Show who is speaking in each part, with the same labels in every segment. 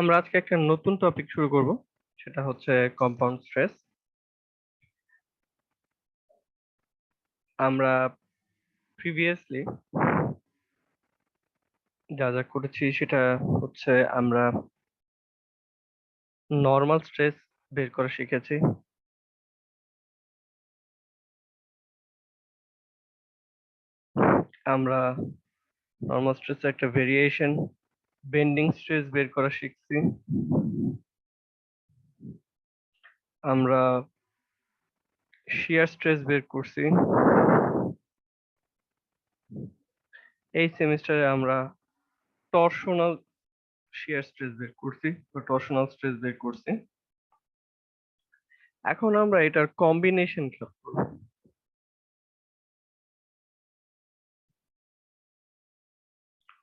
Speaker 1: আমরা আজকে একটা নতুন টপিক শুরু করব, সেটা হচ্ছে কম্পাউন্ড স্ট্রেস। আমরা প্রিভিয়াসলি যা যা করেছি সেটা হচ্ছে আমরা নর্মাল স্ট্রেস বের করা শিখেছি। আমরা নর্মাল স্ট্রেসের একটা ভেরিয়েশন বেন্ডিং স্ট্রেস বের করা শিখছি। আমরা শিয়ার স্ট্রেস বের করছি। এই সেমিস্টারে আমরা টরশনাল শিয়ার স্ট্রেস বের করছি বা টরশনাল স্ট্রেস বের করছি। এখন আমরা এটার কম্বিনেশন খেয়াল করব।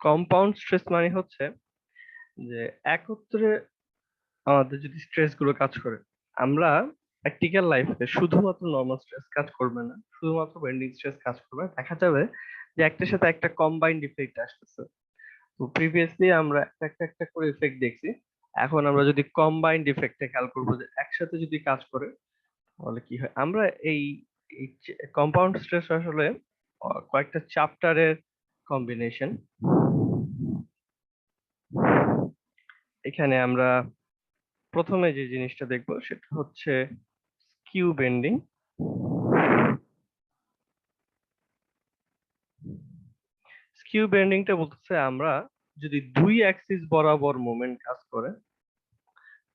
Speaker 1: কম্পাউন্ড স্ট্রেস মানে হচ্ছে যে একত্রে আমাদের যদি স্ট্রেস গুলো কাজ করে, আমরা প্র্যাকটিক্যাল লাইফে শুধুমাত্র নর্মাল স্ট্রেস কাজ করবে না, শুধুমাত্র বেন্ডিং স্ট্রেস কাজ করবে, দেখা যাবে যে একটার সাথে একটা কম্বাইন্ড ইফেক্ট আসতেছে। তো প্রিভিয়াসলি আমরা একটা করে ইফেক্ট দেখছি। এখন আমরা যদি কম্বাইন্ড ইফেক্টে খেয়াল করবো যে একসাথে যদি কাজ করে তাহলে কি হয়। আমরা এই কম্পাউন্ড স্ট্রেস আসলে কয়েকটা চ্যাপ্টারের কম্বিনেশন। এখানে আমরা প্রথমে যে জিনিসটা দেখবো সেটা হচ্ছে স্কিউ বেন্ডিং। স্কিউ বেন্ডিংটা বলতেছে আমরা যদি দুই অ্যাক্সিস বরাবর মোমেন্ট কাজ করে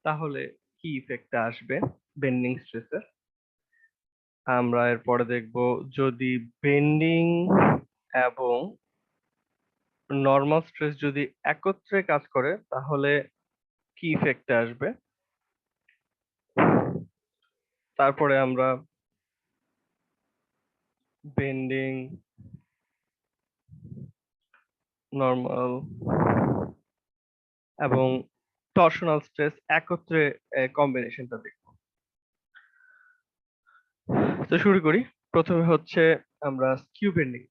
Speaker 1: তাহলে কি ইফেক্টটা আসবে বেন্ডিং স্ট্রেসের। আমরা এরপরে দেখব যদি বেন্ডিং এবং নর্মাল স্ট্রেস যদি একত্রে কাজ করে তাহলে কি ইফেক্টটা আসবে। তারপরে আমরা বেন্ডিং, নর্মাল এবং টরশনাল স্ট্রেস একত্রে কম্বিনেশনটা দেখব। তো শুরু করি। প্রথমে হচ্ছে আমরা স্কিউ বেন্ডিং।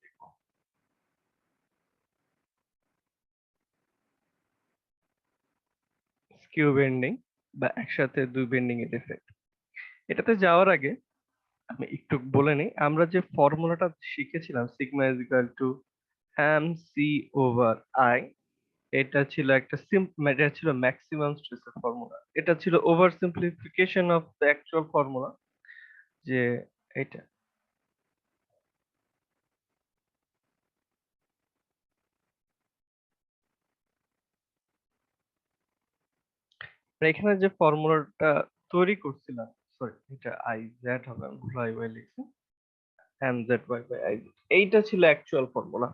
Speaker 1: স্কিউ বেন্ডিং বা একসাথে দুই বেন্ডিং এর ইফেক্ট, এটাতে যাওয়ার আগে আমি একটু বলে নিই আমরা যে ফর্মুলাটা শিখেছিলাম sigma is equal to M C over I. এটা ছিল এটা ছিল ম্যাক্সিমাম স্ট্রেসের ফর্মুলা। এটা ছিল over simplification of the actual formula. যে এটা এখানে যে ফর্মুলাটা তৈরি করছিলাম, সরি এটা আই জেড হবে, আমি ভুল আই ওয়াই লিখছি, M Z Y by I Z, এইটা ছিল actual formula.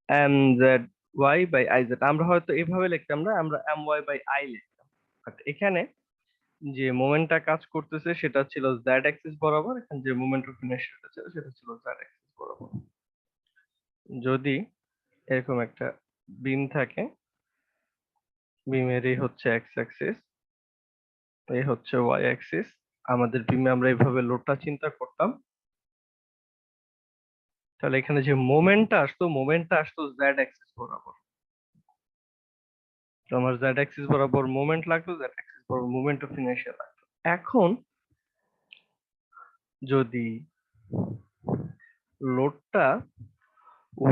Speaker 1: M Z Y by I Z আমরা হয়তো এভাবে লিখতাম না, আমরা এম ওয়াই বাই আই লিখতাম। বাট এখানে যে মোমেন্টটা কাজ করতেছে সেটা ছিল জেড অ্যাক্সিস বরাবর, এখানে যে মোমেন্ট অফ ইনার্শিয়াটা ছিল সেটা ছিল জেড অ্যাক্সিস বরাবর। যদি এরকম একটা বিম থাকে, বিমের এই হচ্ছে এক্স অ্যাক্সিস, এই হচ্ছে ওয়াই অ্যাক্সিস। আমাদের বিমে আমরা এইভাবে লোডটা চিন্তা করতাম, তাহলে এখানে যে মোমেন্টটা আসতো জেড অ্যাক্সিস বরাবর। তো আমার জেড অ্যাক্সিস বরাবর মোমেন্ট লাগতো, জেড অ্যাক্সিস বরাবর মোমেন্ট অফ ইনার্শিয়া লাগতো। এখন যদি লোডটা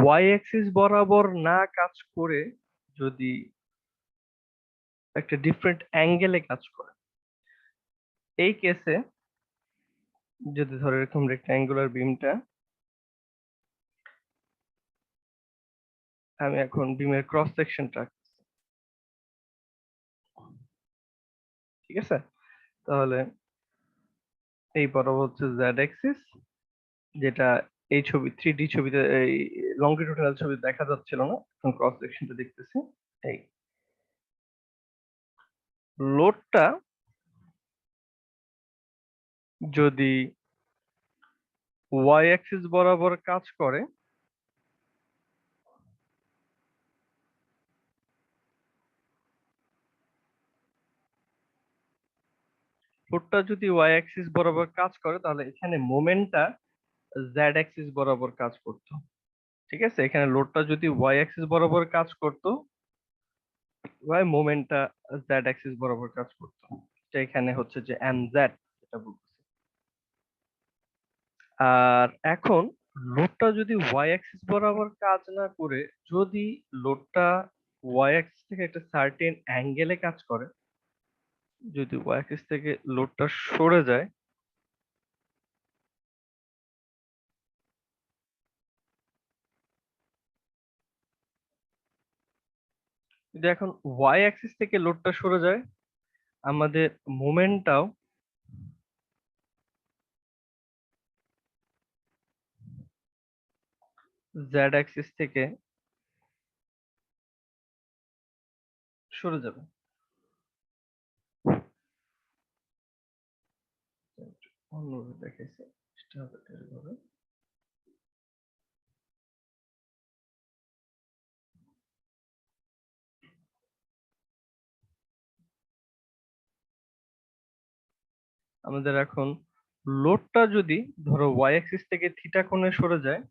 Speaker 1: ওয়াই অ্যাক্সিস বরাবর না কাজ করে, যদি একটা ডিফারেন্ট অ্যাঙ্গেলে কাজ করে, এই কেসে যদি ধরো এরকম রেক্ট্যাঙ্গুলার বিমটা, আমি এখন বিমের ক্রস সেকশনটা, ঠিক আছে, তাহলে এই বরাবর হচ্ছে জেড অ্যাক্সিস, যেটা এই ছবি 3D ছবিতে, এই লংগিটিউডিনাল ছবি দেখা যাচ্ছিল না, এখন ক্রস সেকশনটা দেখতেছি। এই লোডটা যদি ওয়াই অ্যাক্সিস বরাবর কাজ করে, লোডটা যদি ওয়াই অ্যাক্সিস বরাবর কাজ করে তাহলে এখানে মোমেন্টটা জেড অ্যাক্সিস বরাবর কাজ করতো। ঠিক আছে, এখানে লোডটা যদি ওয়াই অ্যাক্সিস বরাবর কাজ করতো ওয়াই মোমেন্টটা জেড অ্যাক্সিস বরাবর কাজ করতো। তো এখানে হচ্ছে যে এম জেড যেটা বলতেছি। আর এখন লোডটা যদি ওয়াই অ্যাক্সিস বরাবর কাজ না করে যদি লোডটা ওয়াই অ্যাক্সিস থেকে একটা সার্টেন অ্যাঙ্গেলে কাজ করে, যদি ওয়াই অ্যাক্সিস থেকে লোডটা সরে যায়, যদি এখন ওয়াই অ্যাক্সিস থেকে লোডটা সরে যায়, আমাদের মোমেন্টটাও জেড অ্যাক্সিস থেকে সরে যাবে। অন্যভাবে দেখাইছে, সেটা হবে এভাবে। আমাদের এখন লোডটা যদি ধরো ওয়াই অ্যাক্সিস থেকে থিটা কোণে সরে যায়,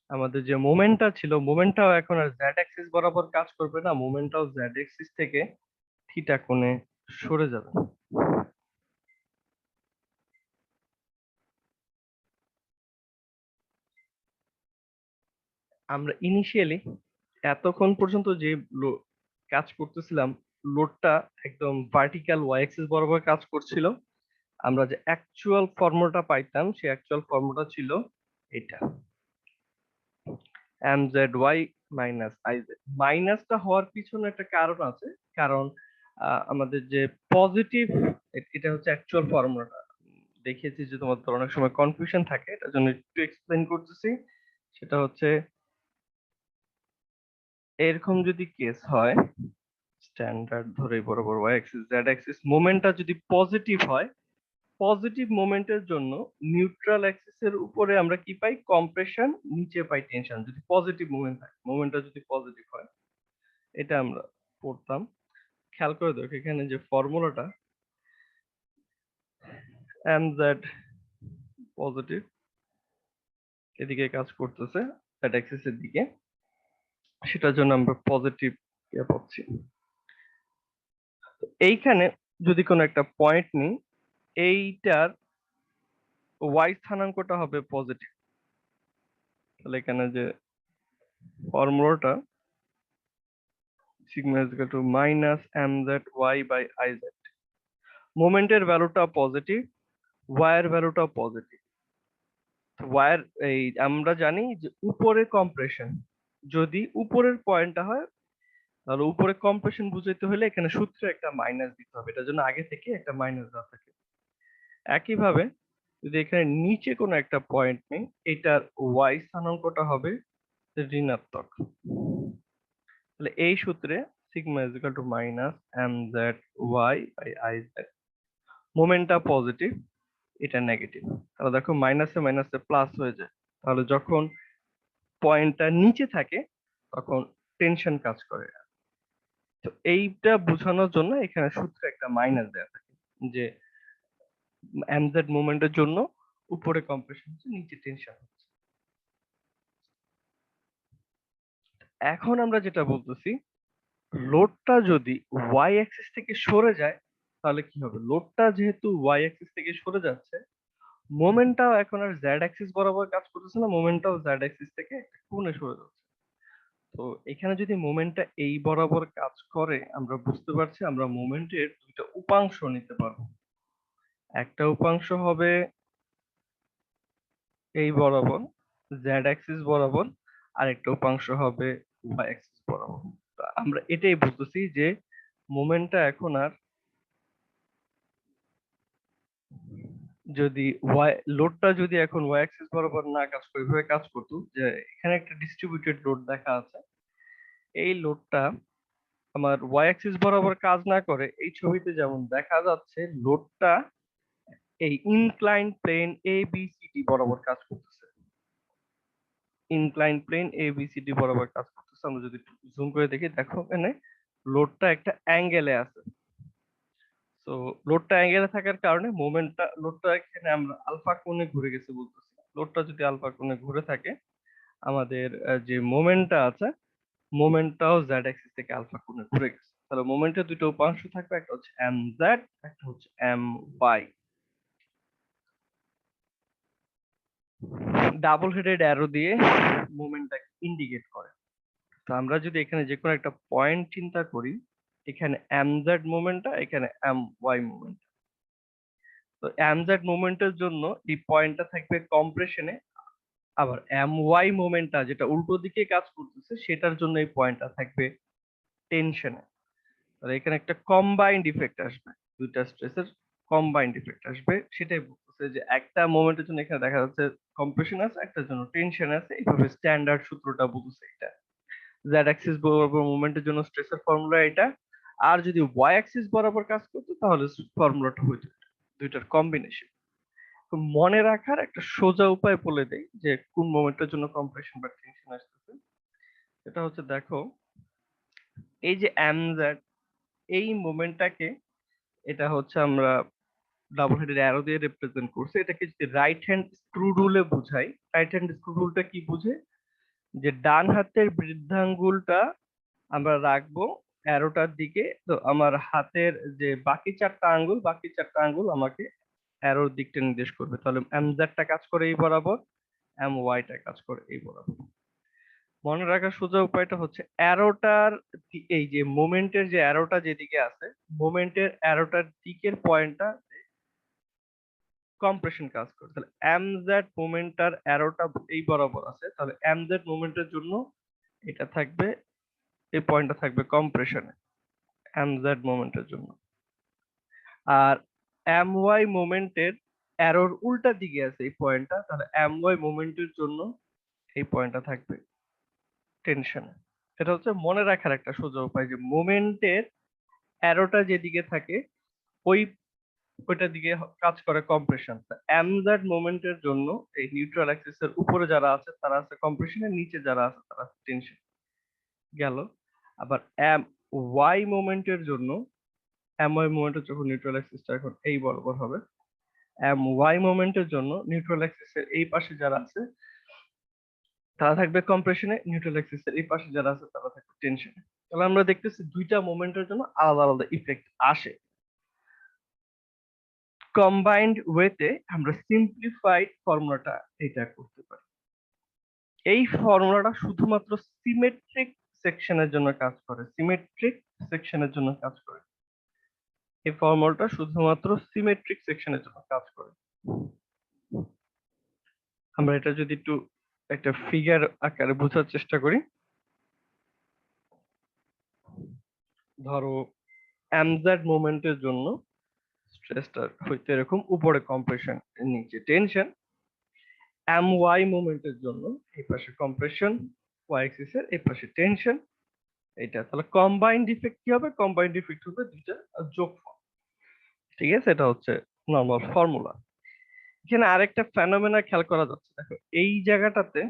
Speaker 1: আমাদের যে মোমেন্টটা ছিল মোমেন্টটাও এখন আর জেড অ্যাক্সিস বরাবর কাজ করবে না, মোমেন্টটাও জেড অ্যাক্সিস থেকে থিটা কোণে সরে যাবে। আমরা ইনিশিয়ালি এতক্ষণ পর্যন্ত যে কাজ করতেছিলাম, লোডটা একদম ভার্টিক্যাল ওয়াই অ্যাক্সিস বরাবর কাজ করছিল। আমরা যে অ্যাকচুয়াল ফর্মুলাটা পাইতাম সেই অ্যাকচুয়াল ফর্মুলাটা ছিল এটা, M Z Y minus I Z. মাইনাসটা হওয়ার পিছনে একটা কারণ আছে, কারণ আমাদের যে পজিটিভ, এটা হচ্ছে অ্যাকচুয়াল ফর্মুলাটা। দেখিয়েছি যে তোমাদের অনেক সময় কনফিউশন থাকে, এটার জন্য একটু এক্সপ্লেন করতেছি। সেটা হচ্ছে এরকম যদি কেস হয়, স্ট্যান্ডার্ড ধরে বরাবর ওয়াই অ্যাক্সিস জেড অ্যাক্সিস মোমেন্টটা যদি পজিটিভ হয়, পজিটিভ মোমেন্টের জন্য নিউট্রাল অ্যাক্সিসের উপরে আমরা কি পাই? কম্প্রেশন, নিচে পাই টেনশন। যদি পজিটিভ মোমেন্ট থাকে, মোমেন্টটা যদি পজিটিভ হয়, এটা আমরা পড়তাম। খেয়াল করে দেখো এখানে যে ফর্মুলাটা, এম জেড পজিটিভ এদিকে কাজ করতেছে জেড অ্যাক্সিসের দিকে, সেটার জন্য আমরা পজিটিভ ইয়ে পাচ্ছি। এইখানে যদি কোনো একটা পয়েন্ট নিই, এইটার ওয়াই স্থানাঙ্কটা হবে পজিটিভ, তাহলে এখানে যে ফর্মুলাটা sigma is equal to minus M Z Y by I Z, মোমেন্টের ভ্যালুটা পজিটিভ, ওয়াই এর ভ্যালুটা পজিটিভ। ওয়াই এর এই আমরা জানি যে উপরে কম্প্রেশন, যদি উপরের পয়েন্টটা হয় তাহলে উপরে কম্প্রেশন বুঝাইতে হলে এখানে সূত্রে একটা মাইনাস দিতে হবে, এটার জন্য আগে থেকে একটা মাইনাস দেওয়া থাকে। একইভাবে যদি এখানে নিচে কোনো একটা পয়েন্ট নেই, এটার ওয়াই স্থানাঙ্কটা হবে ঋণাত্মক। তাহলে এই সূত্রে sigma is equal to minus M Z Y by I Z, মোমেন্টটা পজিটিভ, এটা নেগেটিভ। তাহলে দেখো মাইনাসে মাইনাসে প্লাস হয়ে যায়, তাহলে যখন পয়েন্টটা নিচে থাকে তখন টেনশন কাজ করে। তো এইটা বোঝানোর জন্য এখানে সূত্রে একটা মাইনাস দেওয়া থাকে, যে এমজেড মোমেন্টের জন্য উপরে কম্প্রেশন হচ্ছে, নিচে টেনশন হচ্ছে। এখন আমরা যেটা বলতেছি, লোডটা যদি ওয়াই অ্যাক্সিস থেকে সরে যায় তাহলে কি হবে? লোডটা যেহেতু ওয়াই অ্যাক্সিস থেকে সরে যাচ্ছে, মোমেন্টটাও এখন আর জেড অ্যাক্সিস বরাবর কাজ করতেছে না, মোমেন্টটাও জেড অ্যাক্সিস থেকে একটা কোণে সরে যাচ্ছে। তো এখানে যদি মোমেন্টটা এই বরাবর কাজ করে, আমরা বুঝতে পারছি আমরা মোমেন্টের দুইটা উপাংশ নিতে পারবো। একটা উপাংশ হবে এই বরাবর জেড অ্যাক্সিস বরাবর, আর একটা উপাংশ হবে ওয়াই অ্যাক্সিস বরাবর। তো আমরা এটাই বুঝতেছি যে মোমেন্টটা এখন আর যদি ওয়াই লোডটা যদি এখন ওয়াই অ্যাক্সিস বরাবর না কাজ করে, এভাবে কাজ করতো যে এখানে একটা ডিস্ট্রিবিউটেড লোড দেখা আছে, এই লোডটা আমার ওয়াই অ্যাক্সিস বরাবর কাজ না করে এই ছবিতে যেমন দেখা যাচ্ছে লোডটা এই incline plane A B C D বরাবর কাজ করতেছে, incline plane A B C D বরাবর কাজ করতেছে। আমরা যদি জুম করে দেখি, দেখো এখানে লোডটা একটা অ্যাঙ্গেলে আছে। তো লোডটা অ্যাঙ্গেলে থাকার কারণে মোমেন্টটা, লোডটা এখানে আমরা আলফা কোণে ঘুরে গেছে বলতেছি। লোডটা যদি আলফা কোণে ঘুরে থাকে, আমাদের যে মোমেন্টটা আছে মোমেন্টটাও জেড অ্যাক্সিস থেকে আলফা কোণে ঘুরে গেছে। তাহলে মোমেন্টের দুটো উপাংশ থাকবে, একটা হচ্ছে এম জেড, একটা হচ্ছে M Y. Double headed arrow দিয়ে মোমেন্টটাকে ইন্ডিকেট করে। তো আমরা যদি এখানে যে কোনো একটা পয়েন্ট চিন্তা করি, এখানে এম জেড মোমেন্টটা, এখানে এম ওয়াই মোমেন্ট। তো এম জেড মোমেন্টের জন্য এই পয়েন্টটা থাকবে কম্প্রেশনে, আবার এম ওয়াই মোমেন্টটা যেটা উল্টো দিকে কাজ করতেছে সেটার জন্য এই পয়েন্টটা থাকবে টেনশনে। তাহলে এখানে একটা কম্বাইন্ড ইফেক্ট আসবে, দুইটা স্ট্রেসের কম্বাইন্ড ইফেক্ট আসবে। সেটাই বলতেছে যে একটা মোমেন্টের জন্য এখানে দেখা যাচ্ছে কম্প্রেশন আছে, একটার জন্য টেনশন আছে। এইভাবে স্ট্যান্ডার্ড সূত্রটা বলতেছে এটা। জেড অ্যাক্সিস বরাবর মোমেন্টের জন্য স্ট্রেসের ফর্মুলা এটা। আর যদি ওয়াই অ্যাক্সিস বরাবর কাজ করতো তাহলে ফর্মুলাটা হইতো এটা। দুইটার কম্বিনেশন। তো মনে রাখার একটা সোজা উপায় বলে দেই যে কোন মোমেন্টের জন্য কম্প্রেশন বা টেনশন আসতেছে। এটা হচ্ছে দেখো, এই যে এম জেড, এই মোমেন্টটাকে, এটা হচ্ছে আমরা ডাবল হেডেড অ্যারো দিয়ে রিপ্রেজেন্ট করছি। এটাকে যদি রাইট হ্যান্ড স্ক্রু রুলে বুঝাই, রাইট হ্যান্ড স্ক্রু রুলটা কি বুঝে, যে ডান হাতের বৃদ্ধাঙ্গুলটা আমরা রাখবো অ্যারোটার দিকে। তো আমার হাতের যে বাকি চারটা আঙ্গুল আমাকে অ্যারোর দিকটা নির্দেশ করবে। তাহলে এম জেডটা কাজ করে এই বরাবর, এম ওয়াইটা কাজ করে এই বরাবর। মনে রাখার সোজা উপায়টা হচ্ছে অ্যারোটার, এই যে মোমেন্টের যে অ্যারোটা যেদিকে আছে, মোমেন্টের অ্যারোটার দিকের পয়েন্টটা কম্প্রেশন কাজ করে। তাহলে এম জেড মোমেন্টার অ্যারোটা এই বরাবর আছে, তাহলে এম জেড মোমেন্টের জন্য এটা থাকবে, এই পয়েন্টটা থাকবে কম্প্রেশনে এম জেড মোমেন্টের জন্য। আর এম ওয়াই মোমেন্টের অ্যারোর উল্টা দিকে আছে এই পয়েন্টটা, তাহলে এম ওয়াই মোমেন্টের জন্য এই পয়েন্টটা থাকবে টেনশনে। এটা হচ্ছে মনে রাখার একটা সোজা উপায় যে মোমেন্টের অ্যারোটা যেদিকে থাকে ওই ওইটার দিকে কাজ করে কম্প্রেশন। এম জেড মোমেন্টের জন্য এই নিউট্রাল অ্যাক্সিস এর উপরে যারা আছে তারা আছে কম্প্রেশনের, নিচে যারা আছে তারা আছে টেনশন। গেল। আবার এম ওয়াই মোমেন্টের জন্য, এম ওয়াই মোমেন্টের যখন নিউট্রাল অ্যাক্সিসটা এখন এই বরাবর হবে, এম ওয়াই মোমেন্টের জন্য নিউট্রাল অ্যাক্সিস এর এই পাশে যারা আছে তারা থাকবে কম্প্রেশনে, নিউট্রাল অ্যাক্সিস এর এই পাশে যারা আছে তারা থাকবে টেনশনে। তাহলে আমরা দেখতেছি দুইটা মোমেন্টের জন্য আলাদা আলাদা ইফেক্ট আসে। কম্বাইন্ড ওয়েতে আমরা সিম্পলিফাইড ফর্মুলাটা এটা করতে পারি। এই ফর্মুলাটা শুধুমাত্র সিমেট্রিক সেকশনের জন্য কাজ করে, সিমেট্রিক সেকশনের জন্য কাজ করে। এই ফর্মুলাটা শুধুমাত্র সিমেট্রিক সেকশনের জন্য কাজ করে। আমরা এটা যদি একটু একটা ফিগার আকারে বোঝার চেষ্টা করি, ধরো এমজেড মোমেন্টের জন্য স্ট্রেসটা হইতে এরকম, উপরে কম্প্রেশন, নিচে টেনশন। এম ওয়াই মোমেন্টের জন্য এই পাশে কম্প্রেশন, ওয়াই অ্যাক্সিস এর এই পাশে টেনশন। এটা তাহলে কম্বাইন্ড ইফেক্ট কি হবে, কম্বাইন্ড ইফেক্ট হবে দুইটা যোগফল। ঠিক আছে, এটা হচ্ছে নর্মাল ফর্মুলা। এখানে আরেকটা ফেনোমেনা খেয়াল করা যাচ্ছে, দেখো এই জায়গাটাতে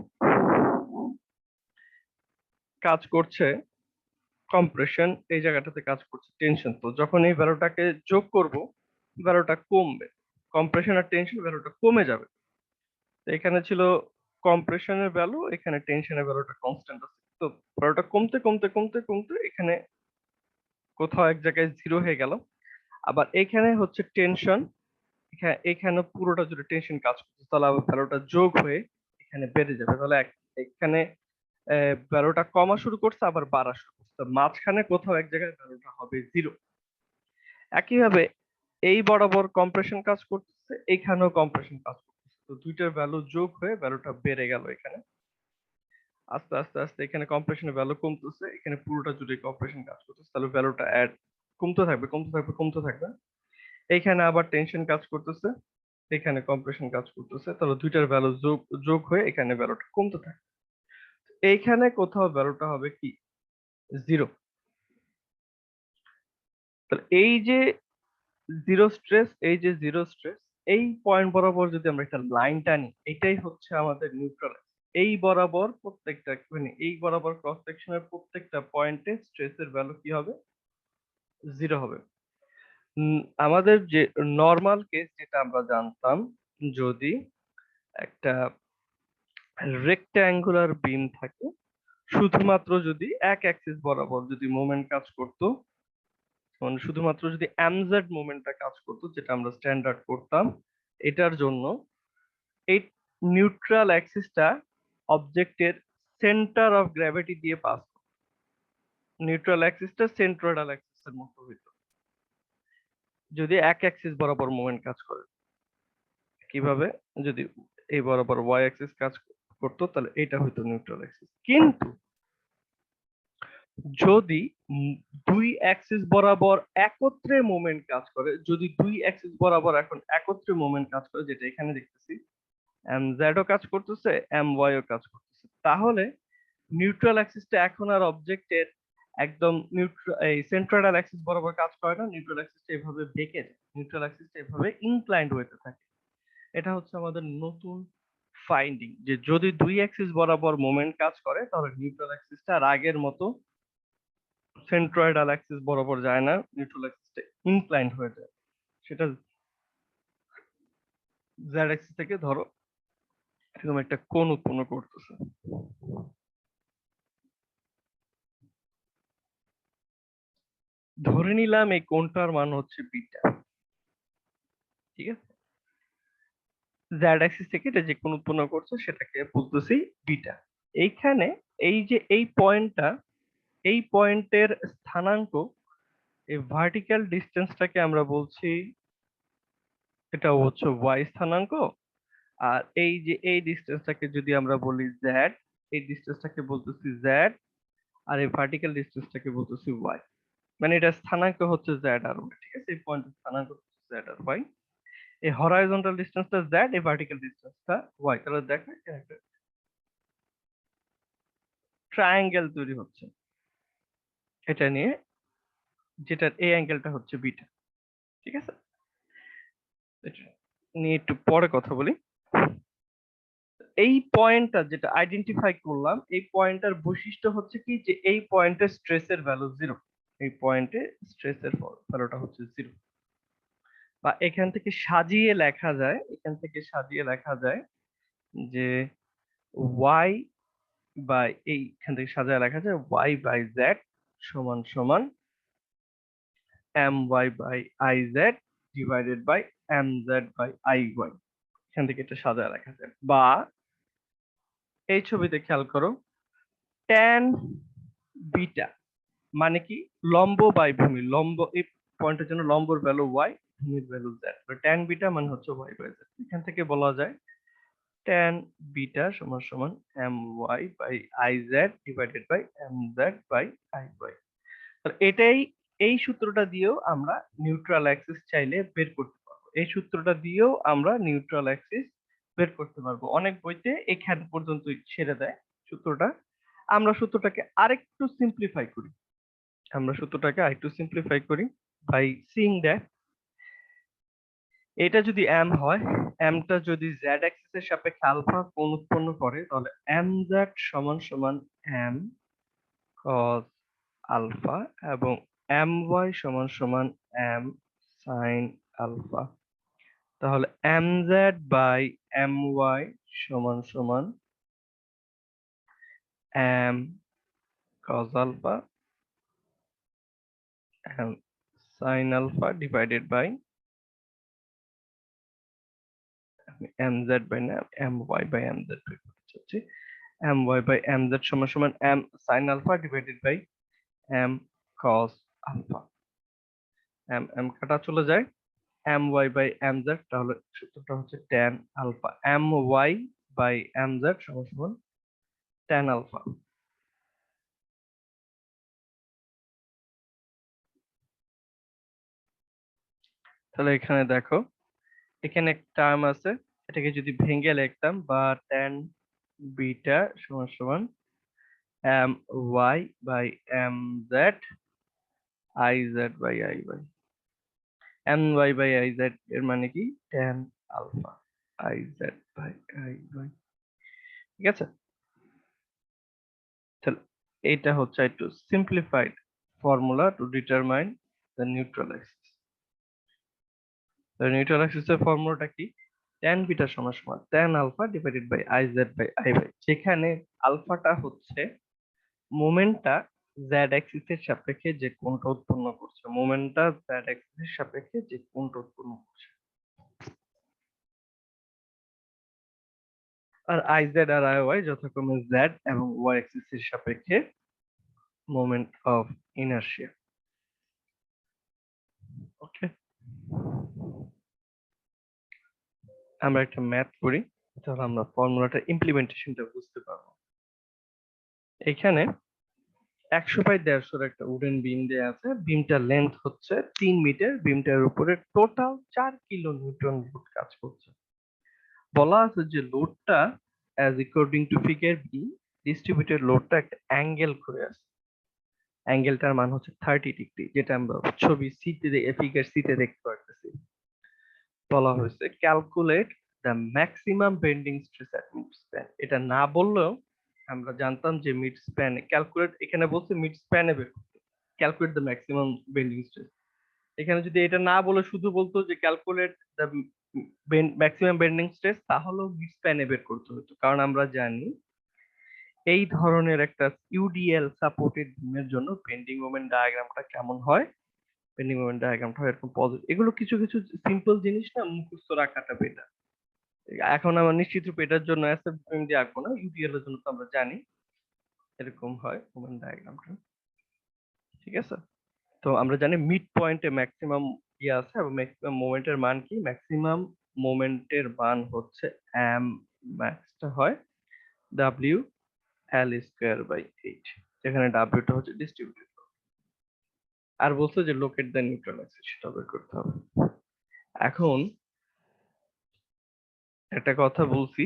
Speaker 1: কাজ করছে কম্প্রেশন, এই জায়গাটাতে কাজ করছে টেনশন। তো যখন এই ভ্যালুটাকে যোগ করব, ভ্যালুটা কমবে, কম্প্রেশন আর টেনশন ভ্যালুটা কমে যাবে। তো এখানে ছিল কম্প্রেশনের ভ্যালু, এখানে টেনশনের ভ্যালুটা কনস্ট্যান্ট আছে। তো ভ্যালুটা কমতে কমতে কমতে কমতে এখানে কোথাও এক জায়গায় জিরো হয়ে গেল। আবার এখানে হচ্ছে টেনশন, এখানে পুরোটা জুড়ে টেনশন কাজ করছে, তাহলে আবার ভ্যালুটা যোগ হয়ে এখানে বেড়ে যাবে। তাহলে এখানে ভ্যালুটা কমা শুরু করছে, আবার বাড়া শুরু করছে। তো মাঝখানে কোথাও এক জায়গায় ভ্যালুটা হবে জিরো। একইভাবে এই বরাবর কম্প্রেশন কাজ করতেছে, এইখানেও কম্প্রেশন কাজ করতেছে। তো দুইটার ভ্যালু যোগ হয়ে ভ্যালুটা বেড়ে গেল এখানে। আস্তে আস্তে আস্তে এখানে কম্প্রেশনের ভ্যালু কমতেছে, এখানে পুরোটা জুড়ে কম্প্রেশন কাজ করতেছে, তাহলে ভ্যালুটা কমতে থাকবে কমতে থাকবে কমতে থাকবে। এইখানে আবার টেনশন কাজ করতেছে, এখানে কম্প্রেশন কাজ করতেছে, তাহলে দুইটার ভ্যালু যোগ যোগ হয়ে এখানে ভ্যালুটা কমতে থাকে। এইখানে কোথাও ভ্যালুটা হবে কি জিরো। তাহলে এই যে জিরো স্ট্রেস, এই যে জিরো স্ট্রেস, এই পয়েন্ট বরাবর যদি আমরা একটা লাইন টানি, এটাই হচ্ছে আমাদের নিউট্রাল। এই বরাবর প্রত্যেকটা, মানে এই বরাবর ক্রস সেকশনের প্রত্যেকটা পয়েন্টে স্ট্রেসের ভ্যালু কি হবে, জিরো হবে। আমাদের যে নর্মাল কেস যেটা আমরা জানতাম, যদি একটা রেক্ট্যাঙ্গুলার বিম থাকে, শুধুমাত্র যদি এক অ্যাক্সিস বরাবর যদি মোমেন্ট কাজ করতো, মানে শুধুমাত্র যদি mz মোমেন্টটা কাজ করতো, যেটা আমরা স্ট্যান্ডার্ড করতাম, এটার জন্য এই নিউট্রাল অ্যাক্সিসটা অবজেক্টের সেন্টার অফ গ্র্যাভিটি দিয়ে পাস, নিউট্রাল অ্যাক্সিসটা সেন্ট্রোইডাল অ্যাক্সিসের মতো হইতো যদি এক অ্যাক্সিস বরাবর মোমেন্ট কাজ করে। কিভাবে? যদি এই বরাবর ওয়াই অ্যাক্সিস কাজ করতো তাহলে এটা হইতো নিউট্রাল অ্যাক্সিস। কিন্তু যদি দুই অ্যাক্সিস বরাবর একত্রে মোমেন্ট কাজ করে, যদি দুই অ্যাক্সিস বরাবর এখন একত্রে মোমেন্ট কাজ করে, যেটা এখানে দেখতেছি এম জেড ও কাজ করতেছে, এম ওয়াই ও কাজ করতেছে, তাহলে নিউট্রাল অ্যাক্সিসটা এখন আর অবজেক্টের একদম এই সেন্ট্রোইডাল অ্যাক্সিস বরাবর কাজ করে না, নিউট্রাল অ্যাক্সিসটা এভাবে বেঁকে যায়, নিউট্রাল অ্যাক্সিসটা এভাবে ইনক্লাইন্ড হতে থাকে। এটা হচ্ছে আমাদের নতুন ফাইন্ডিং, যে যদি দুই অ্যাক্সিস বরাবর মোমেন্ট কাজ করে তাহলে নিউট্রাল অ্যাক্সিসটা আর আগের মতো সেন্ট্রয়েডাল অ্যাক্সিস বরাবর যায় না, নিউট্রাল অ্যাক্সিসটা ইনক্লাইন্ড হয়ে যায়। সেটা জেড অ্যাক্সিস থেকে ধরো এরকম একটা কোণ উৎপন্ন করতেছে। ধরে নিলাম এই কোণটার মান হচ্ছে বিটা, ঠিক আছে? জেড অ্যাক্সিস থেকে এটা যে কোণ উৎপন্ন করছে সেটাকে বলতেছি বিটা। এইখানে এই যে এই পয়েন্টটা, এই পয়েন্টের স্থানাঙ্ক, এই ভার্টিক্যাল ডিস্টেন্সটাকে আমরা বলছি, এটা হচ্ছে ওয়াই স্থানাঙ্ক। আর এই যে এই ডিস্টেন্সটাকে যদি আমরা বলি জেড, এই ডিস্টেন্সটাকে বলতেছি জেড, আর এই ভার্টিক্যাল ডিস্টেন্সটাকে বলতেছি ওয়াই। মানে এটা স্থানাঙ্ক হচ্ছে জেড আর ওয়াই, ঠিক আছে? এই পয়েন্টের স্থানাঙ্ক হচ্ছে জেড আর ওয়াই। এই হরাইজন্টাল ডিস্টেন্সটা জেড, এই ভার্টিক্যাল ডিস্টেন্সটা ওয়াই। তাহলে দেখো এখানে একটা ট্রায়াঙ্গেল তৈরি হচ্ছে এটা নিয়ে, যেটার এই অ্যাঙ্গেলটা হচ্ছে বিটা, ঠিক আছে? এটা নিয়ে একটু পরে কথা বলি। এই পয়েন্টটা যেটা আইডেন্টিফাই করলাম, এই পয়েন্টটার বৈশিষ্ট্য হচ্ছে কি, যে এই পয়েন্টে স্ট্রেসের ভ্যালু জিরো, এই পয়েন্টে স্ট্রেসের ভ্যালুটা হচ্ছে জিরো। বা এখান থেকে সাজিয়ে লেখা যায়, এখান থেকে সাজিয়ে লেখা যায় যে ওয়াই বাই, এইখান থেকে সাজিয়ে লেখা যায় ওয়াই বাই জেড সমান সমান M Y by I Z divided by M Z by I Y. এখান থেকে এটা সাজিয়ে লেখা যায়। বা এই ছবিতে খেয়াল করো, ট্যান বিটা মানে কি, লম্ব বাই ভূমি, লম্ব এই পয়েন্টের জন্য লম্বর ভ্যালু ওয়াই, ভূমির ভ্যালু জেড। ট্যান বিটা মানে হচ্ছে ওয়াই বাই জেড। এখান থেকে বলা যায় ট্যান বিটা সমান সমান M Y by I Z divided by M Z by I Y. এটাই, এই সূত্রটা দিয়েও আমরা নিউট্রাল অ্যাক্সিস চাইলে বের করতে পারবো, এই সূত্রটা দিয়েও আমরা নিউট্রাল অ্যাক্সিস বের করতে পারবো। অনেক বইতে এখান পর্যন্ত ছেড়ে দেয় সূত্রটা। আমরা সূত্রটাকে আরেকটু সিম্পলিফাই করি, আমরা সূত্রটাকে আরেকটু সিম্পলিফাই করি বাই সিইং দ্যাট এটা যদি এম হয়, এমটা যদি জেড অ্যাক্সিস এর সাপেক্ষে আলফা কোণ উৎপন্ন করে, তাহলে এম জেড সমান সমান এম কস আলফা এবং এম ওয়াই সমান সমান এম সাইন আলফা। তাহলে M Z by M Y সমান সমান M cos alpha M sine alpha divided by M Z by না M Y by M Z হচ্ছে M Y by M Z সমান সমান M sine alpha divided by M cos alpha. M M কাটা চলে যায়, M Y by M Z, তাহলে সূত্রটা হচ্ছে tan alpha. M Y by M Z সমান সমান ট্যান আলফা। তাহলে এখানে দেখো, এখানে একটা টার্ম আছে, এটাকে যদি ভেঙে লিখতাম, বা ট্যান বিটা সমান সমান M Y by M Z I Z by I Y. M Y by I Z এর মানে কি, tan alpha I Z by I Y, ঠিক আছে? তাহলে এটা হচ্ছে একটু simplified formula to determine the neutral axis. Neutral axis এর ফর্মুলাটা কি, tan বিটা সমান সমান tan alpha divided by I Z by I Y, যেখানে আলফাটা হচ্ছে মোমেন্টটা জেড অ্যাক্সিসের সাপেক্ষে যে কোণটা উৎপন্ন করছে, মোমেন্টটা জেড অ্যাক্সিসের সাপেক্ষে যে কোণটা উৎপন্ন করছে। আর আই জেড আর আই ওয়াই যথাক্রমে জেড এবং ওয়াই অ্যাক্সিসের সাপেক্ষে মোমেন্ট অফ ইনার্শিয়া। ওকে, আমরা একটা ম্যাথ করি, তাহলে আমরা ফর্মুলাটা ইমপ্লিমেন্টেশনটা বুঝতে পারবো। এখানে 100/150 একটা উডেন বিম দেয়া আছে, বিমটার লেন্থ হচ্ছে 3 মিটার, বিমটার উপরে টোটাল 4 কিলো নিউটন লোড কাজ করছে। বলা আছে যে লোডটা as according to figure B, distributed লোডটা একটা অ্যাঙ্গেল করে আছে, অ্যাঙ্গেলটার মান হচ্ছে 30 ডিগ্রি, যেটা আমরা ছবি সিতে ফিগার সিতে দেখতে পারতেছি। বলা হয়েছে calculate the maximum bending stress at mid span. এটা না বললেও আমরা জানতাম যে মিড স্প্যানে ক্যালকুলেট, এখানে বলছে মিড স্প্যানে বের করতে, calculate the maximum bending stress. এখানে যদি এটা না বলে শুধু বলতো যে calculate the maximum bending stress, তাহলেও মিড স্প্যানে বের করতে হতো। কারণ আমরা জানি এই ধরনের একটা ইউডিএল সাপোর্টেড বিমের জন্য বেন্ডিং মোমেন্ট ডায়াগ্রামটা কেমন হয়, বেন্ডিং মোমেন্ট ডায়াগ্রামটা হয় এরকম পজিটিভ। এগুলো কিছু কিছু সিম্পল জিনিস না, মুখস্থ রাখাটা বেটার। এখন আমার নিশ্চিত রূপে এটার জন্য অ্যাসেপ্ট বিম দিয়ে আঁকবো না, ইউডিএল এর জন্য তো আমরা জানি এরকম হয় মোমেন্ট ডায়াগ্রামটা। ঠিক আছে, তো আমরা জানি মিড পয়েন্টে ম্যাক্সিমাম ইয়ে আছে, এবং ম্যাক্সিমাম মোমেন্টের মান কি, ম্যাক্সিমাম মোমেন্টের মান হচ্ছে এম ম্যাক্সটা হয় W L square by eight, যেখানে ডাব্লিউটা হচ্ছে ডিস্ট্রিবিউটেড। আর বলছে যে লোকেট দ্য নিউট্রাল অ্যাক্সিস, সেটা বের করতে হবে। এখন একটা কথা বলছি,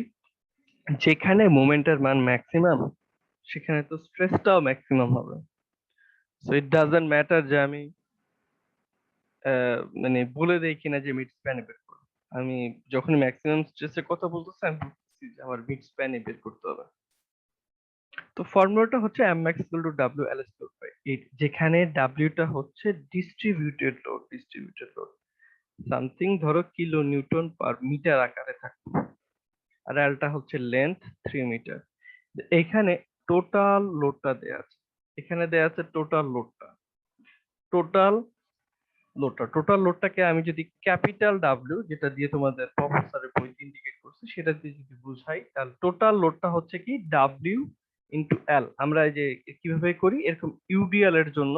Speaker 1: যেখানে মোমেন্টের মান ম্যাক্সিমাম সেখানে তো স্ট্রেসটাও ম্যাক্সিমাম হবে। সো ইট ডাজন্ট ম্যাটার যে আমি মানে বলে দেই কিনা যে মিড স্প্যানে বের করবো। আমি যখন ম্যাক্সিমাম স্ট্রেসের কথা বলতেছি, আমি বলতেছি যে আমার মিড স্প্যানে বের করতে হবে। তো ফর্মুলাটা হচ্ছে M max equal to W L square by 8, যেখানে ডাব্লিউটা হচ্ছে distributed load, distributed load something ধরো কিলো নিউটন পার মিটার আকারে থাকবে, আর এলটা হচ্ছে লেন্থ 3 মিটার। এখানে টোটাল লোডটা দেয়া আছে, এখানে দেয়া আছে টোটাল লোডটা, টোটাল টোটাল লোডটাকে আমি যদি ক্যাপিটাল ডাব্লিউ, যেটা দিয়ে তোমাদের প্রফেসরের বইতে ইন্ডিকেট করছে, সেটা দিয়ে যদি বুঝাই, তাহলে টোটাল লোডটা হচ্ছে কি ডাব্লিউ ইন্টু এল। আমরা এই যে কিভাবে করি, এরকম ইউডিএল এর জন্য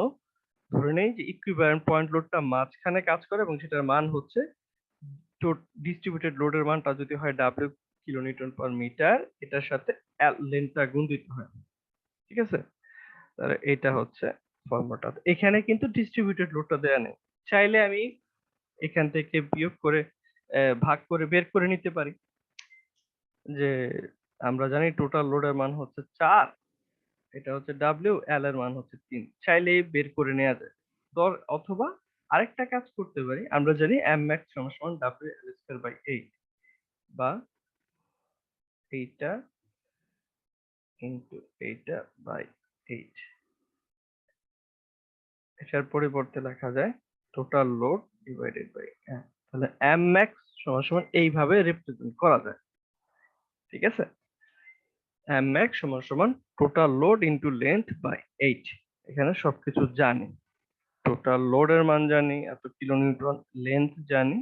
Speaker 1: ধরে নেই যে ইকুইভ্যালেন্ট পয়েন্ট লোডটা মাঝখানে কাজ করে, এবং সেটার মান হচ্ছে ডিস্ট্রিবিউটেড লোডের মানটা যদি হয় W kilo newton per metre, এটার সাথে এল লেন্থটা গুণ দিতে হয়। ঠিক আছে, তাহলে এটা হচ্ছে ফর্মুলাটা। এখানে কিন্তু ডিস্ট্রিবিউটেড লোডটা দেয়া নেই, চাইলে আমি এখান থেকে বিয়োগ করে ভাগ করে বের করে নিতে পারি, যে আমরা জানি টোটাল লোডের মান হচ্ছে 4, এটা হচ্ছে ডাব্লিউ, এল এর মান হচ্ছে 3, চাইলেই বের করে নেওয়া যায়। অথবা আরেকটা কাজ করতে পারি, আমরা জানি এম ম্যাক্স সমান সমান ডাব্লিউ এল স্কয়ার বাই 8, বা এইটা ইনটু এইটা বাই 8, এটার পরিবর্তে লেখা যায় total load divided by M. তাহলে এম ম্যাক্স সমান সমান এইভাবে রিপ্রেজেন্ট করা যায়। ঠিক আছে, এম ম্যাক্স সমান সমান total load into length by 8। এখানে সবকিছু জানি, টোটাল লোডের মান জানি এত কিলো নিউটন, লেন্থ জানি,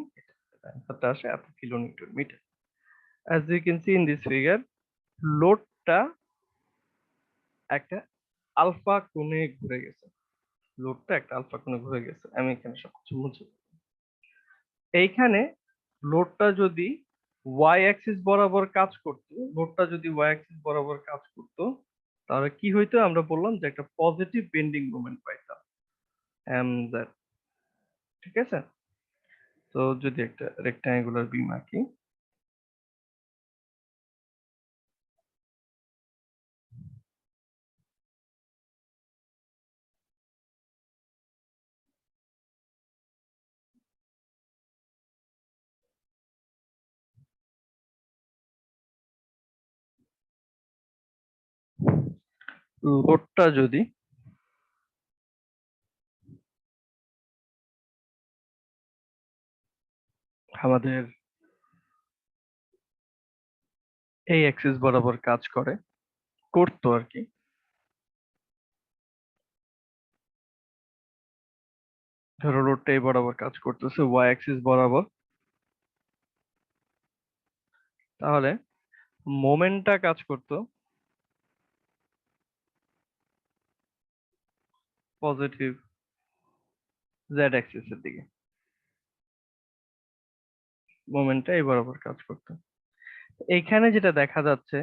Speaker 1: অ্যান্সারটা আসে এত kilo newton metre. As you can see in this figure, লোডটা একটা আলফা কোণে ঘুরে গেছে, লোডটা একটা আলফা কোণে ঘুরে গেছে। আমি এখানে সবকিছু মুছে দেব। এইখানে লোডটা যদি ওয়াই অ্যাক্সিস বরাবর কাজ করতো, লোডটা যদি ওয়াই অ্যাক্সিস বরাবর কাজ করতো, তাহলে কি হইতো, আমরা বললাম যে একটা পজিটিভ বেন্ডিং মোমেন্ট পাইতাম এম জেড। ঠিক আছে, তো যদি একটা রেক্টাঙ্গুলার বিম আঁকি, লোডটা যদি আমাদের এই অ্যাক্সিস বরাবর কাজ করতো আর কি, ধরো লোডটা এই বরাবর কাজ করতেছে ওয়াই অ্যাক্সিস বরাবর, তাহলে মোমেন্টটা কাজ করতো পজিটিভ জেড অ্যাক্সিস এর দিকে, মোমেন্টটা এই বরাবর কাজ করতো। এইখানে যেটা দেখা যাচ্ছে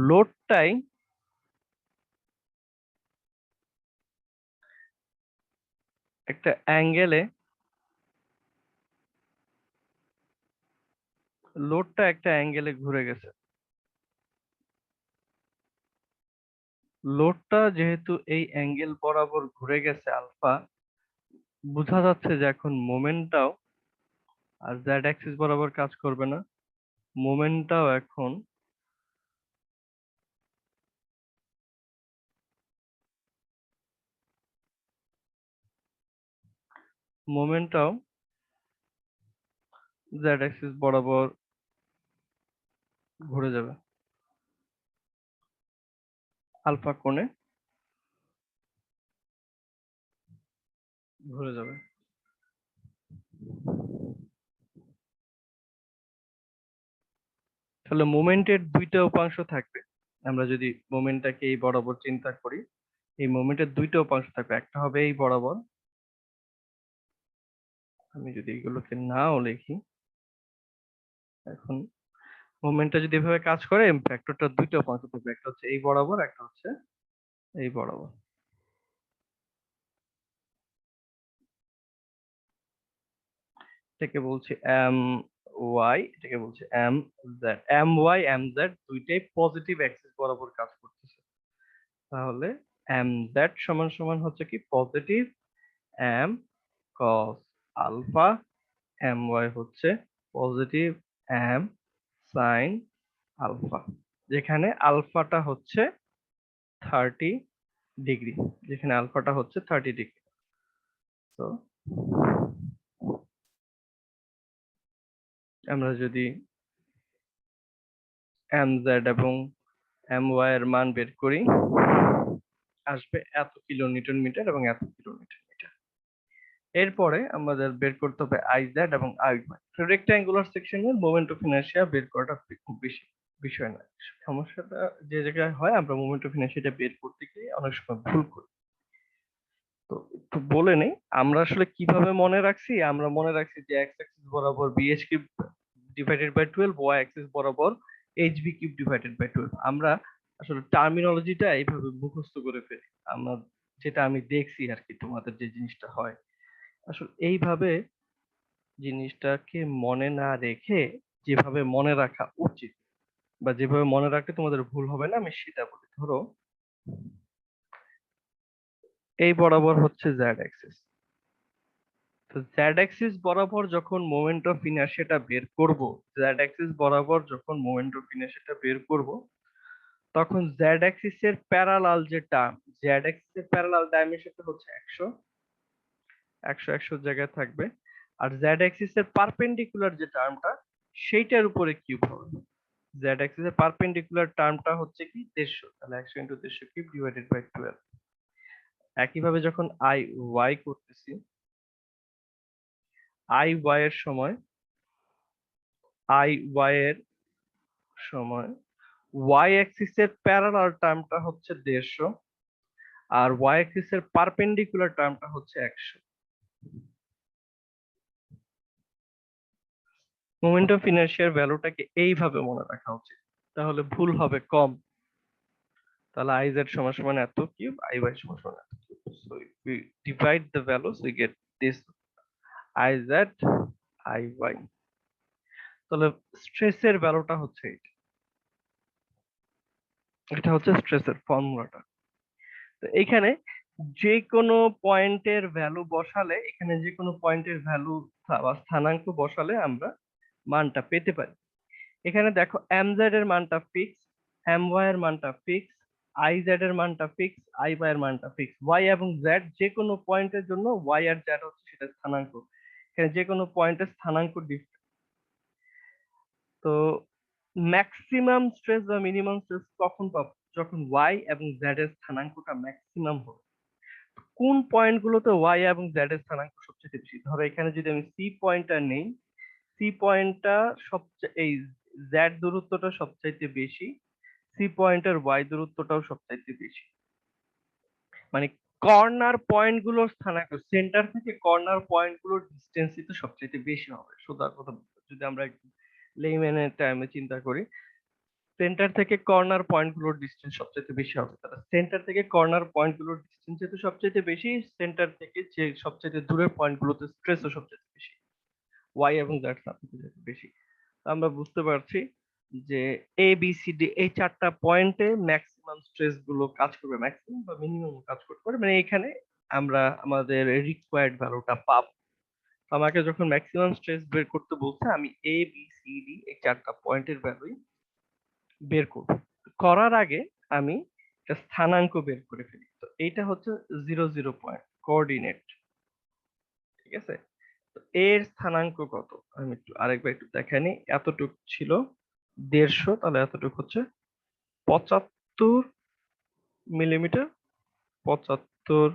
Speaker 1: লোডটাই একটা অ্যাঙ্গেলে, লোডটা একটা অ্যাঙ্গেলে ঘুরে গেছে। লোডটা যেহেতু এই অ্যাঙ্গেল বরাবর ঘুরে গেছে আলফা, বোঝা যাচ্ছে যে এখন মোমেন্টটাও আর জেড অ্যাক্সিস বরাবর কাজ করবে না, মোমেন্টটাও এখন মোমেন্টটাও জেড অ্যাক্সিস বরাবর ঘুরে যাবে আলফা কোণে ঘুরে যাবে। তাহলে মোমেন্টের দুইটা উপাংশ থাকবে। আমরা যদি মোমেন্টটাকে এই বরাবর চিন্তা করি, এই মোমেন্টের দুইটা উপাংশ থাকবে, একটা হবে এই বরাবর, আমি যদি এগুলোকে নাও লিখি, এখন মোমেন্টটা যদি এভাবে কাজ করে ভেক্টরটা দুইটা উপাংশ থাকবে, একটা হচ্ছে এই বরাবর, একটা হচ্ছে এই বরাবর। এটাকে বলছি এম ওয়াই, এটাকে বলছি M Z. M Y M Z দুইটাই পজিটিভ অ্যাক্সিস বরাবর কাজ করতেছে, তাহলে এম জেড সমান সমান হচ্ছে কি positive M cos alpha, M Y হচ্ছে পজিটিভ এম সাইন আলফা, যেখানে আলফাটা হচ্ছে 30 ডিগ্রি, যেখানে আলফাটা হচ্ছে 30 ডিগ্রি। তো আমরা যদি এম জেড এবং এম ওয়াই এর মান বের করি, আসবে এত কিলো নিউটন মিটার এবং এত কিলো নিউটন মিটার। এরপরে আমাদের বের করতে হবে আই জেড এবং আই ওয়াই। রেক্টাঙ্গুলার সেকশনের মোমেন্ট অফ ইনার্শিয়া বের করাটা খুব বেশি বিষয় না। সমস্যাটা যে জায়গায় হয়, আমরা মোমেন্ট অফ ইনার্শিয়াটা বের করতে গিয়ে অনেক সময় ভুল করি। তো একটু বলে নেই আমরা আসলে কিভাবে মনে রাখছি। আমরা মনে রাখছি যে এক্স অ্যাক্সিস বরাবর B H cube divided by 12, Y axis বরাবর এইচবি কিউব ডিভাইডেড বাই 12। আমরা আসলে টার্মিনোলজিটা এইভাবে মুখস্থ করে ফেলি। আমরা যেটা আমি দেখছি আর কি, তোমাদের যে জিনিসটা হয় আসলে এইভাবে জিনিসটাকে মনে না রেখে যেভাবে মনে রাখা উচিত বা যেভাবে মনে রাখলে তোমাদের ভুল হবে না, আমি সেটা বলি। ধরো এই বরাবর হচ্ছে জেড অ্যাক্সিস, তো জেড অ্যাক্সিস বরাবর যখন মোমেন্ট অফ ইনার্শিয়াটা বের করব, জেড অ্যাক্সিস বরাবর যখন মোমেন্ট অফ ইনার্শিয়াটা বের করব, তখন জেড অ্যাক্সিস এর প্যারালাল যে টার্ম, জেড অ্যাক্সিস এর প্যারালাল ডাইমেনশনটা হচ্ছে 100, 100 জায়গায় থাকবে। আর জেড অ্যাক্সিস এর পারপেন্ডিকুলার যে টার্মটা, সেইটার উপরে কিউব হবে। জেড অ্যাক্সিস এর পারপেন্ডিকুলার টার্মটা হচ্ছে কি 150, তাহলে 100 ইনটু 150 কিউব ডিভাইডেড বাই 12। একইভাবে যখন আই ওয়াই করতেছি, আই ওয়াই এর সময়, আই ওয়াই এর সময় ওয়াই অ্যাক্সিস এর প্যারালাল টার্মটা হচ্ছে 150, আর ওয়াই অ্যাক্সিস এর পারপেন্ডিকুলার টার্মটা হচ্ছে 100। মোমেন্ট অফ ইনার্শিয়ার ভ্যালুটাকে এইভাবে মনে রাখা উচিত, তাহলে ভুল হবে কম। তাহলে আই জেড সমান সমান এত কিউব, আই ওয়াই সমান সমান এত cube. So if we divide the values we get this I Z I Y. তাহলে স্ট্রেসের ভ্যালুটা হচ্ছে এটা, এটা হচ্ছে স্ট্রেসের ফর্মুলাটা। তো এখানে যে কোনো পয়েন্টের ভ্যালু বসালে, এখানে যে কোনো পয়েন্টের ভ্যালু বা স্থানাঙ্ক বসালে আমরা মানটা পেতে পারি। এখানে দেখো এম জেড এর মানটা ফিক্স, এম ওয়াই এর মানটা ফিক্স, আই জেড এর মানটা ফিক্স, আই ওয়াই এর মানটা ফিক্স। ওয়াই এবং জেড যে কোনো পয়েন্টের জন্য ওয়াই আর জেড হচ্ছে সেটা স্থানাঙ্ক, এখানে যে কোনো পয়েন্টের স্থানাঙ্ক different। তো ম্যাক্সিমাম স্ট্রেস বা মিনিমাম স্ট্রেস কখন পাবো, যখন ওয়াই এবং জেড এর স্থানাঙ্কটা ম্যাক্সিমাম হবে। কোন পয়েন্ট গুলোতে ওয়াই এবং জেড এর স্থানাঙ্ক সবচেয়ে বেশি। ধরো এখানে যদি আমি সি পয়েন্টটা নেই, সি পয়েন্টটা সবচেয়ে এই জেড দূরত্বটা সবচাইতে বেশি, সি পয়েন্টের ওয়াই দূরত্বটাও সবচাইতে বেশি। মানে কর্নার পয়েন্ট গুলোর স্থানাঙ্ক, সেন্টার থেকে কর্নার পয়েন্ট গুলোর ডিস্টেন্সই তো সবচাইতে বেশি হবে। সোজা কথা যদি আমরা একটু লেইম্যানের টাইমে চিন্তা করি, সেন্টার থেকে কর্নার পয়েন্ট গুলোর ডিস্টেন্স সবচেয়ে বেশি হবে। তাহলে সেন্টার থেকে কর্নার পয়েন্ট গুলোর ডিস্টেন্স যেহেতু সবচেয়ে বেশি, সেন্টার থেকে যে সবচেয়ে দূরের পয়েন্ট গুলোতে স্ট্রেসও সবচেয়ে বেশি, ওয়াই এবং জেড সবচেয়ে বেশি। আমরা বুঝতে পারছি যে এ বি সি ডি এই চারটা পয়েন্টে ম্যাক্সিমাম স্ট্রেস গুলো কাজ করবে, ম্যাক্সিমাম বা মিনিমাম কাজ করতে পারে। মানে এখানে আমরা আমাদের রিকোয়ার্ড ভ্যালুটা পাবো। আমাকে যখন ম্যাক্সিমাম স্ট্রেস বের করতে বলছে, আমি এ বি সি ডি এই চারটা পয়েন্টের ভ্যালুই বের করব। করার আগে আমি একটা স্থানাঙ্ক বের করে ফেলি। তো এইটা হচ্ছে 0 0 পয়েন্ট কোঅর্ডিনেট, ঠিক আছে। তো এর স্থানাঙ্ক কত আমি একটু আরেকবার একটু দেখাই নিই। এতটুক ছিল 150, তাহলে এতটুক হচ্ছে 75 মিলিমিটার, 75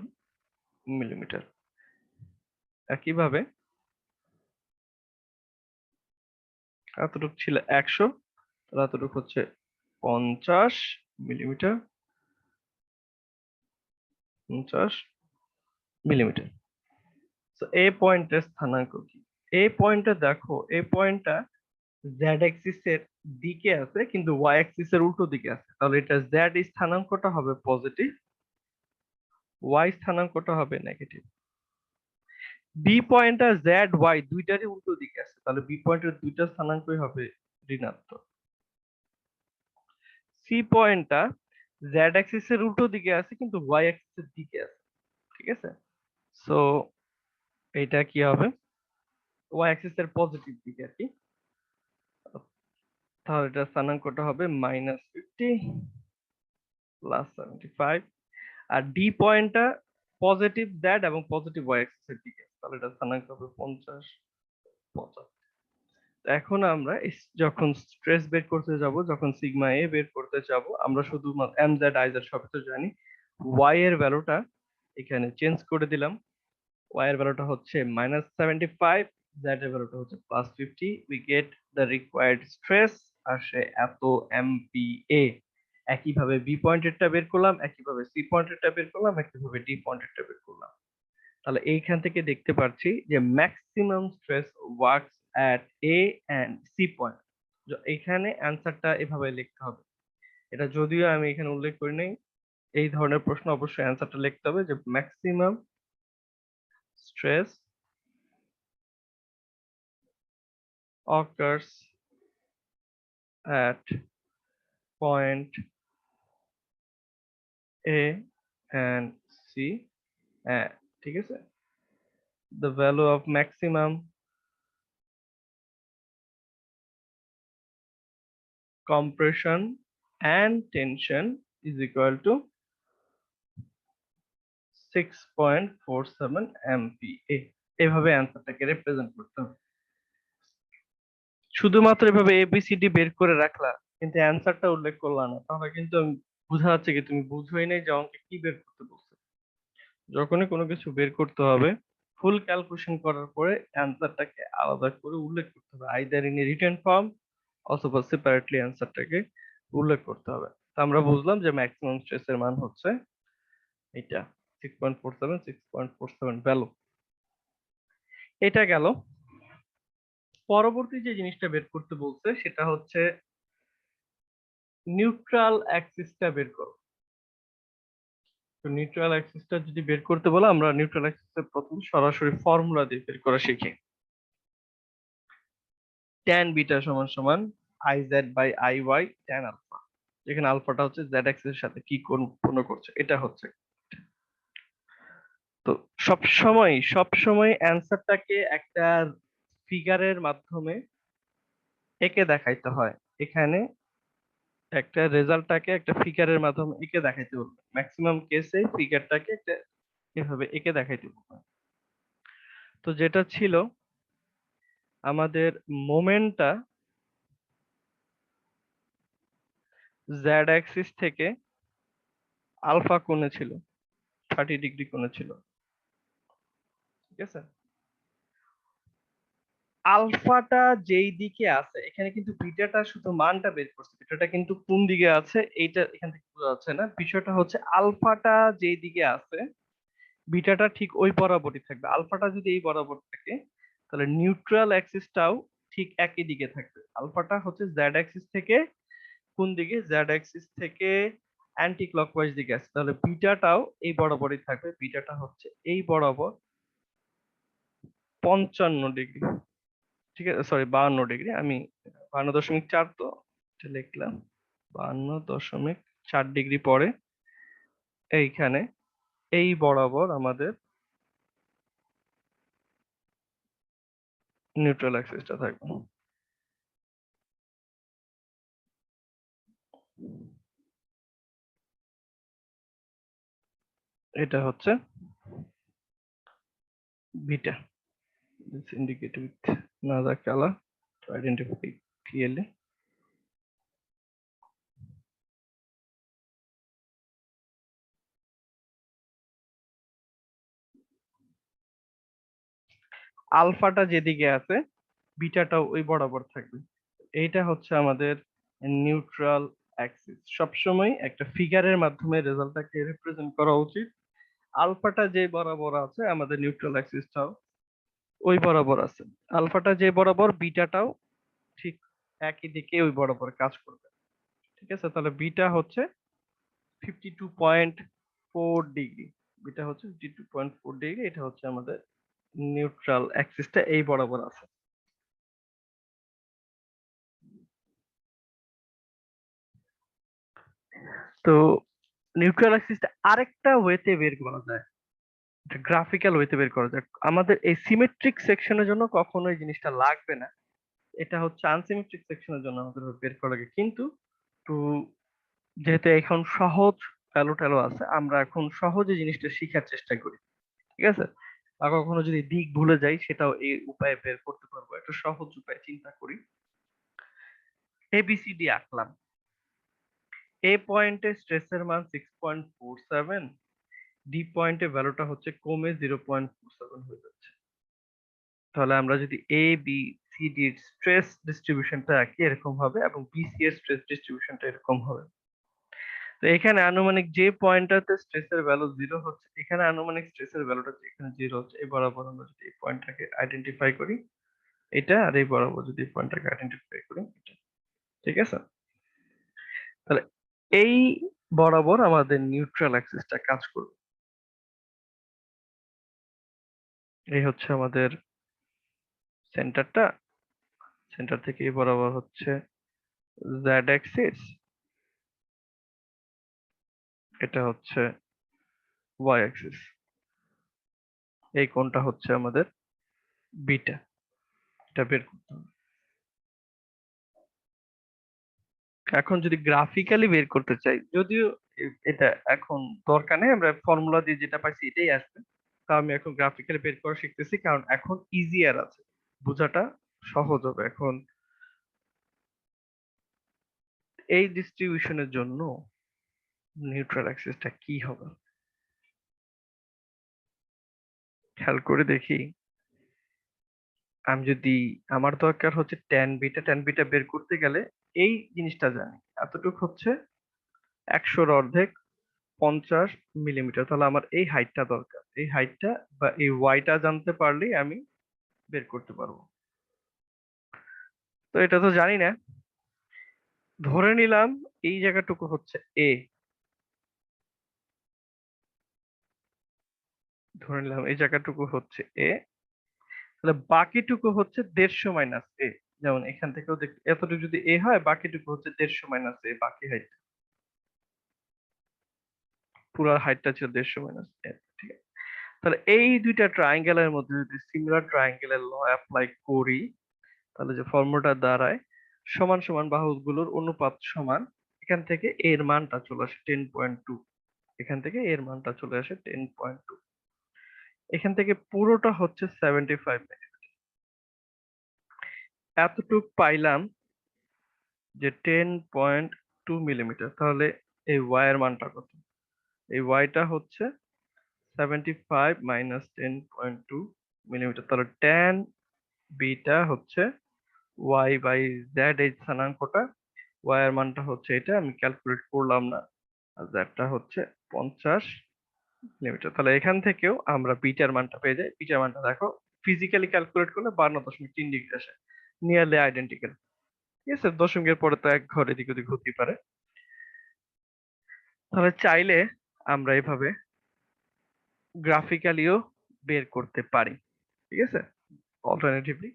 Speaker 1: মিলিমিটার। একইভাবে এতটুক ছিল 100, তাহলে এতটুক হচ্ছে 50 মিলিমিটার, 50 মিলিমিটার। তো এই পয়েন্টের স্থানাঙ্ক কি? এই পয়েন্টটা দেখো, এই পয়েন্টটা জেড অ্যাক্সিস এর দিকে আছে কিন্তু ওয়াই অ্যাক্সিস এর উল্টো দিকে আছে। তাহলে এটা জেড স্থানাঙ্কটা হবে পজিটিভ, ওয়াই স্থানাঙ্কটা হবে নেগেটিভ। বি পয়েন্টটা জেড ওয়াই দুইটারই উল্টো দিকে আছে, তাহলে বি পয়েন্টের দুইটা স্থানাঙ্কই হবে ঋণাত্মক। সি পয়েন্টটা জেড অ্যাক্সিস এর উল্টো দিকে আছে কিন্তু ওয়াই অ্যাক্সিস এর দিকে আছে, ঠিক আছে। সো এটা কি হবে, ওয়াই অ্যাক্সিস এর পজিটিভ দিকে আর কি। তাহলে এটা স্থানাঙ্কটা হবে -50 +75। আর ডি পয়েন্টটা পজিটিভ জেড এবং পজিটিভ ওয়াই অ্যাক্সিস এর দিকে, তাহলে এটা স্থানাঙ্ক হবে 50 75। এখন আমরা যখন স্ট্রেস বের করতে যাব, যখন সিগমা এ বের করতে যাব, আমরা শুধু এম জেড আই জেড সবই তো জানি। ওয়াই এর ভ্যালুটা এখানে চেঞ্জ করে দিলাম। ওয়াই এর ভ্যালুটা হচ্ছে -75, জেড এর ভ্যালুটা হচ্ছে +50। We get the required stress, আসে এত এমপিএ। একইভাবে বি পয়েন্টেরটা বের করলাম, একইভাবে সি পয়েন্টেরটা বের করলাম, একইভাবে ডি পয়েন্টেরটা বের করলাম। তাহলে এইখান থেকে দেখতে পাচ্ছি যে maximum stress works at A and C point. এখানে অ্যান্সারটা এভাবে লিখতে হবে। এটা যদিও আমি এখানে উল্লেখ করি নাই, এই ধরনের প্রশ্ন অবশ্যই অ্যান্সারটা লিখতে হবে যে maximum stress occurs at point A and C, ঠিক আছে। The value of maximum compression and tension is equal to 6.47 MPa। এভাবে অ্যান্সারটাকে রিপ্রেজেন্ট করতে হবে। শুধুমাত্র এভাবে এবিসিডি বের করে রাখলা কিন্তু অ্যান্সারটা উল্লেখ করলা না, তাহলে কিন্তু বোঝা যাচ্ছে কি তুমি বুঝোই নাই যে অঙ্কে কি বের করতে বলছে। যখনই কোনো কিছু বের করতে হবে, ফুল ক্যালকুলেশন করার পরে অ্যান্সারটাকে আলাদা করে উল্লেখ করতে হবে, আইদার ইন রিটেন ফর্ম অথবা সেপারেটলি অ্যান্সারটাকে উল্লেখ করতে হবে। তো আমরা বুঝলাম যে ম্যাক্সিমাম স্ট্রেসের মান হচ্ছে এটা 6.47, 6.47 ভ্যালু। এটা গেল। পরবর্তী যে জিনিসটা বের করতে বলছে সেটা হচ্ছে নিউট্রাল অ্যাক্সিসটা বের করো। তো নিউট্রাল অ্যাক্সিসটা যদি বের করতে বলো, আমরা নিউট্রাল অ্যাক্সিসের প্রথম সরাসরি ফর্মুলা দিয়ে বের করা শিখি। tan বিটা সমান সমান iz by iy tan alpha, যেখানে আলফাটা হচ্ছে z অ্যাক্সিস এর সাথে কি কোণ পূর্ণ করছে, এটা হচ্ছে। তো সব সময় অ্যান্সারটাকে একটা ফিগারের মাধ্যমে এঁকে দেখাইতে হয়। এখানে একটা রেজাল্টটাকে একটা ফিগারের মাধ্যমে এঁকে দেখাইতে বলবে, ম্যাক্সিমাম কেসে ফিগারটাকে একটা এভাবে এঁকে দেখাইতে বলবে। তো যেটা ছিল আমাদের মোমেন্টটা জেড অ্যাক্সিস থেকে আলফা কোণে ছিল, 30° কোণে ছিল, ঠিক আছে। আলফাটা যেই দিকে আছে, এখানে কিন্তু বিটাটা শুধু মানটা বের করছে, বিটাটা কিন্তু কোন দিকে আছে এইটা এখান থেকে বোঝা যাচ্ছে না। বিষয়টা হচ্ছে আলফাটা যেই দিকে আছে বিটাটা ঠিক ওই বরাবরই থাকবে। আলফাটা যদি এই বরাবর থাকে তাহলে নিউট্রাল অ্যাক্সিসটাও ঠিক একই দিকে থাকবে। আলফাটা হচ্ছে জেড অ্যাক্সিস থেকে কোন দিকে, জেড অ্যাক্সিস থেকে অ্যান্টি ক্লকওয়াইজ দিকে আছে, তাহলে বিটাটাও এই বরাবরই থাকবে। বিটাটা হচ্ছে এই বরাবর 55°, ঠিক আছে, সরি 52°। আমি 52.4, তো এটা লিখলাম 52.4° পরে এইখানে এই বরাবর আমাদের নিউট্রাল অ্যাক্সিসটা থাকবে। এটা হচ্ছে beta, it's indicated with another color to identify clearly. আলফাটা যেদিকে আছে বিটাটাও ওই বরাবর থাকবে। এইটা হচ্ছে আমাদের নিউট্রাল অ্যাক্সিস। সবসময় একটা ফিগারের মাধ্যমে রেজাল্টটাকে রিপ্রেজেন্ট করা উচিত। আলফাটা যে বরাবর আছে আমাদের নিউট্রাল অ্যাক্সিসটাও ওই বরাবর আছে। আলফাটা যে বরাবর বিটাটাও ঠিক একই দিকে ওই বরাবর কাজ করবে, ঠিক আছে। তাহলে বিটা হচ্ছে 52.4°, বিটা হচ্ছে 52.4°। এটা হচ্ছে আমাদের নিউট্রাল অ্যাক্সিসটা এই বরাবর আছে। তো নিউট্রাল অ্যাক্সিসটা আরেকটা ওয়েতে বের করা যায়, এটা গ্রাফিক্যাল ওয়েতে বের করা যায়। আমাদের এই সিমেট্রিক সেকশনের জন্য কখনো এই জিনিসটা লাগবে না, এটা হচ্ছে আনসিমেট্রিক সেকশনের জন্য আমাদের বের করা লাগে। কিন্তু টু যেহেতু এখন সহজ ভ্যালু ট্যালু আছে, আমরা এখন সহজে জিনিসটা শিখার চেষ্টা করি, ঠিক আছে। আর কখনো যদি দিক ভুলে যাই সেটাও এই উপায়ে বের করতে পারবো। একটা সহজ উপায় চিন্তা করি। এবিসিডি আঁকলাম। এ পয়েন্টে স্ট্রেসের মান 6.47, ডি পয়েন্টে ভ্যালুটা হচ্ছে কমে 0.47 হয়ে যাচ্ছে। তাহলে আমরা যদি এ বি সি ডি এর স্ট্রেস ডিস্ট্রিবিউশনটা আঁকি এরকম হবে, এবং বিসি এর স্ট্রেস ডিস্ট্রিবিউশনটা এরকম হবে। তো এখানে আনুমানিক যে পয়েন্টটাতে স্ট্রেসের ভ্যালু 0 হচ্ছে, এখানে আনুমানিক স্ট্রেসের ভ্যালুটা এখানে 0 হচ্ছে। এই বরাবর আমরা যদি এই পয়েন্টটাকে আইডেন্টিফাই করি এটা, আর এই বরাবর যদি এই পয়েন্টটাকে আইডেন্টিফাই করি এটা, ঠিক আছে। তাহলে এই বরাবর আমাদের নিউট্রাল অ্যাক্সিসটা কাজ করবে। এই হচ্ছে আমাদের সেন্টারটা, সেন্টার থেকে এই বরাবর হচ্ছে জেড অ্যাক্সিস, এটা হচ্ছে ওয়াই অ্যাক্সিস। এই কোণটা হচ্ছে আমাদের বিটা, এটা বের করতে হবে। এখন যদি গ্রাফিক্যালি বের করতে চাই, যদিও এটা এখন দরকার নেই, আমরা ফর্মুলা দিয়ে যেটা পাইছি এটাই আসবে। তা আমি এখন গ্রাফিক্যালি বের করা শিখতেছি, কারণ এখন ইজিয়ার আছে, বোঝাটা সহজ হবে এখন। এই ডিস্ট্রিবিউশনের জন্য নিউট্রাল অ্যাক্সিসটা কি হবে খেয়াল করে দেখি। আমি যদি, আমার দরকার হচ্ছে ট্যান বিটা, ট্যান বিটা বের করতে গেলে এই জিনিসটা জানি, এতটুকু হচ্ছে 100 এর অর্ধেক 50 মিলিমিটার। তাহলে আমার এই হাইটটা দরকার, এই হাইটটা বা এই ওয়াইটা জানতে পারলেই আমি বের করতে পারবো। তো এটা তো জানি না, ধরে নিলাম এই জায়গাটুকু হচ্ছে এ, ধরে নিলাম এই জায়গাটুকু হচ্ছে এ, তাহলে বাকিটুকু হচ্ছে 150 মাইনাস এ। যেমন এখান থেকেও দেখ, এতটুকু যদি এ হয় বাকিটুকু হচ্ছে 150 মাইনাস এ, বাকি হাইট, পুরো হাইটটা ছিল 150 মাইনাস এ, ঠিক আছে। তাহলে এই দুইটা ট্রায়াঙ্গেলের মধ্যে যদি সিমিলার ট্রায়াঙ্গেলের ল অ্যাপ্লাই করি, তাহলে যে ফর্মুলাটা দাঁড়ায় সমান সমান বাহুগুলোর অনুপাত সমান, এখান থেকে এর মানটা চলে আসে 10.2, এখান থেকে এর মানটা চলে আসে 10.2, এখান থেকে পুরোটা হচ্ছে 75 মিলিমিটার। এতটুক পাইলাম যে 10.2 মিলিমিটার। তাহলে এই ওয়াই এর মানটা কত? এই ওয়াইটা হচ্ছে 75 মাইনাস 10.2 মিলিমিটার, তাহলে tan বিটা হচ্ছে y বাই z, এই স্থানাঙ্কটা, y এর মানটা হচ্ছে এটা, আমি ক্যালকুলেট করলাম না, আর z টা হচ্ছে 50 মিলিমিটার। তাহলে এখান থেকেও আমরা বিটার মানটা পেয়ে যাই। বিটার মানটা দেখো, ফিজিক্যালি ক্যালকুলেট করলে 52.3 ডিগ্রি আসে, নিয়ারলি আইডেন্টিক্যাল। ঠিক আছে, দশমিকের পরে তো এক ঘর এদিক ওদিক হতেই পারে। তাহলে চাইলে আমরা এভাবে গ্রাফিক্যালিও বের করতে পারি। ঠিক আছে, অল্টারনেটিভলি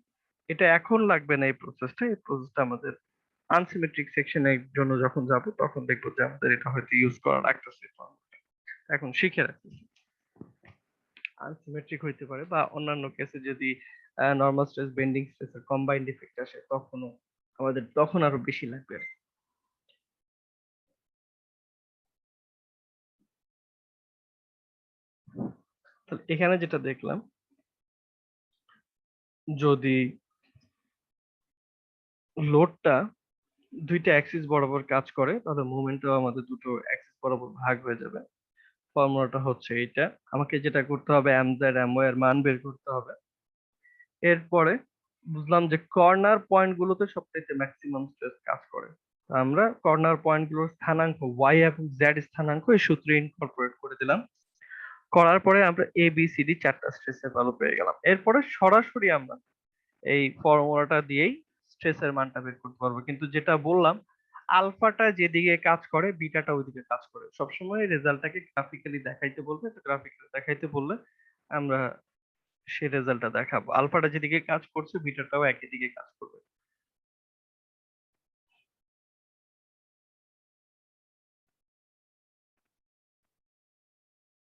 Speaker 1: এটা এখন লাগবে না, এই প্রসেসটা আমাদের আনসিমেট্রিক সেকশনের জন্য যখন যাব তখন দেখবো যে আমাদের এটা হয়তো ইউজ করা লাগতেছে, এখন শিখে রাখতেছি। আনসিমেট্রিক হইতে পারে বা অন্যান্য কেসে যদি নরমাল স্ট্রেস বেন্ডিং স্ট্রেসের কম্বাইন্ড ইফেক্ট আসে তখনও আমাদের তখন আরো বেশি লাগবে। তাহলে এখানে যেটা দেখলাম, যদি লোডটা দুইটা অ্যাক্সিস বরাবর কাজ করে তাহলে মুভমেন্টও আমাদের দুটো অ্যাক্সিস বরাবর ভাগ হয়ে যাবে। ফর্মুলাটা হচ্ছে এইটা। আমাকে যেটা করতে হবে, mz my এর মান বের করতে হবে। এরপরে বুঝলাম যে কর্নার পয়েন্ট গুলোতে সবচেয়ে ম্যাক্সিমাম স্ট্রেস কাজ করে। তো আমরা কর্নার পয়েন্ট গুলোর স্থানাঙ্ক y এবং z স্থানাঙ্ক এই সূত্রে ইনকর্পোরেট করে দিলাম। করার পরে আমরা এ বি সি ডি চারটা স্ট্রেসের ভ্যালু পেয়ে গেলাম। এরপরে সরাসরি আমরা এই ফর্মুলাটা দিয়েই স্ট্রেসের মানটা বের করতে পারবো। কিন্তু যেটা বললাম, আলফাটা যেদিকে কাজ করে বিটাটা ওইদিকে কাজ করে। সবসময় রেজাল্টটাকে গ্রাফিক্যালি দেখাইতে বলবে, তো গ্রাফিক্যালি দেখাইতে বললে আমরা সেই রেজাল্টটা দেখাবো। আলফাটা যেদিকে কাজ করছে বিটাটাও একই দিকে কাজ করবে।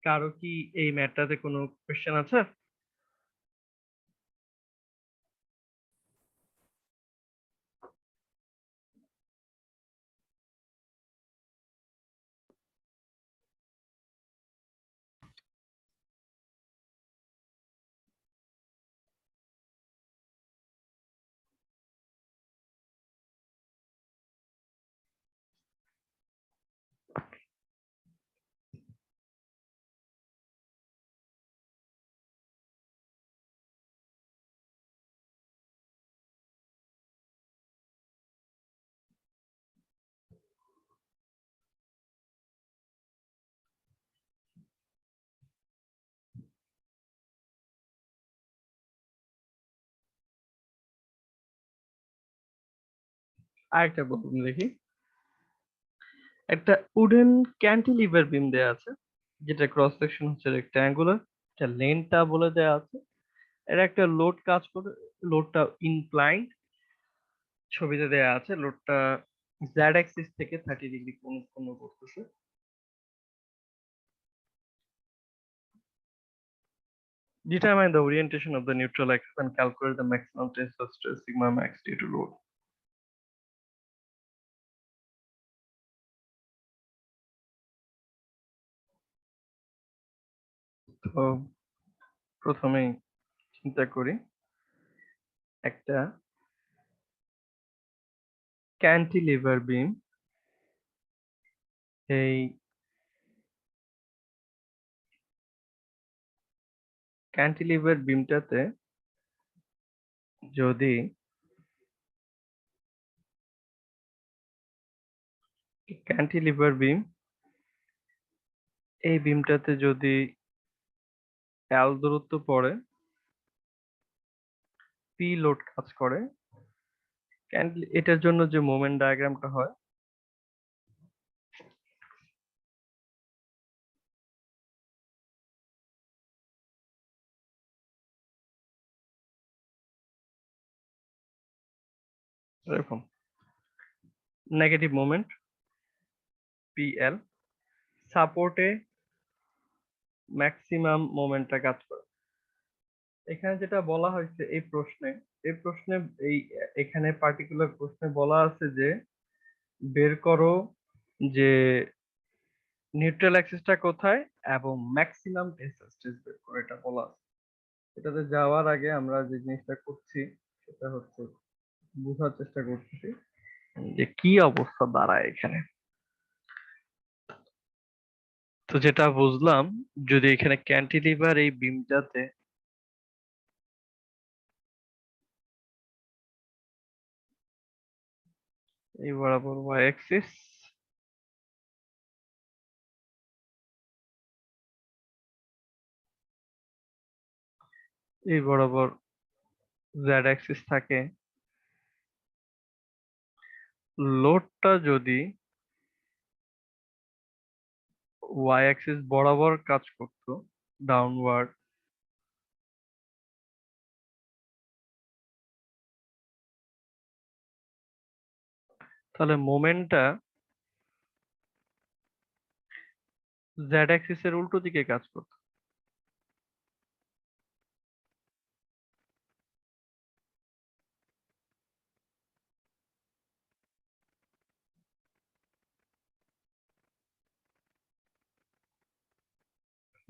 Speaker 1: কারো কি এই ম্যাটটাতে কোনো কোয়েশ্চেন আছে? আরেকটা বলুন দেখি। একটা উডেন ক্যান্টিলিভার বিম দেয়া আছে, যেটা ক্রস সেকশন হচ্ছে রেক্ট্যাঙ্গুলার, এটা লেনটা বলে দেয়া আছে। এর একটা লোড কাজ করে, লোডটা ইনক্লাইন্ড, ছবিতে দেয়া আছে। লোডটা জেড অ্যাক্সিস থেকে 30 ডিগ্রি কোণ উৎপন্ন করতেছে। Determine the orientation of the neutral axis and calculate the maximum tensile stress sigma max due to load. তো প্রথমেই চিন্তা করি, একটা ক্যান্টিলিভার বিম, এই ক্যান্টিলিভার বিমটাতে যদি ক্যান্টিলিভার বিম, এই বিমটাতে যদি এল দূরত্ব পড়ে, পি লোড কাজ করে, এটার জন্য যে মোমেন্ট ডায়াগ্রামটা হয়, এরকম নেগেটিভ মোমেন্ট পিএল, সাপোর্টে ম্যাক্সিমাম মোমেন্টটা কাজ করে। এখানে যেটা বলা হয়েছে এই প্রশ্নে এই এখানে পার্টিকুলার প্রশ্নে বলা আছে যে বের করো যে নিউট্রাল অ্যাক্সিসটা কোথায় এবং ম্যাক্সিমাম টেনসাইল স্ট্রেস বের করো, এটা বলা আছে। এটাতে যাওয়ার আগে আমরা যে জিনিসটা করছি সেটা হচ্ছে বোঝার চেষ্টা করতেছি যে কি অবস্থা দাঁড়ায় এখানে। তো যেটা বুঝলাম, যদি এখানে ক্যান্টিলিভার এই বিমটাতে এই বরাবর ওয়াই অ্যাক্সিস, এই বরাবর জেড অ্যাক্সিস থাকে, লোডটা যদি ওয়াই অ্যাক্সিস বরাবর কাজ করতো ডাউনওয়ার্ড, তাহলে মোমেন্টটা জেড অ্যাক্সিসের উল্টো দিকে কাজ করতো।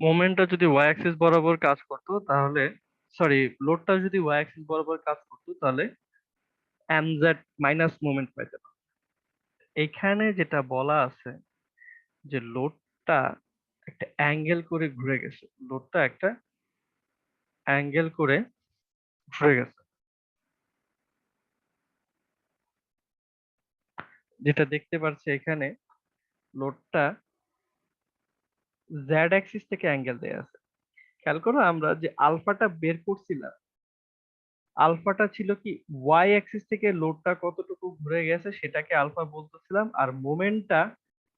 Speaker 1: মোমেন্টটা যদি ওয়াই অ্যাক্সিস বরাবর কাজ করতো তাহলে, সরি, লোডটা যদি ওয়াই অ্যাক্সিস বরাবর কাজ করতো তাহলে এম জেড মাইনাস মোমেন্ট পাইতে। এখানে যেটা বলা আছে যে লোডটা একটা অ্যাঙ্গেল করে ঘুরে গেছে, লোডটা একটা অ্যাঙ্গেল করে ঘুরে গেছে, যেটা দেখতে পাচ্ছি এখানে লোডটা জেড অ্যাক্সিস থেকে অ্যাঙ্গেল দেয়া আছে। খেয়াল করো, আমরা যে আলফাটা বের করছিলাম, আলফাটা ছিল কি ওয়াই অ্যাক্সিস থেকে লোডটা কতটুকু ঘুরে গেছে সেটাকে আলফা বলতেছিলাম, আর মোমেন্টটা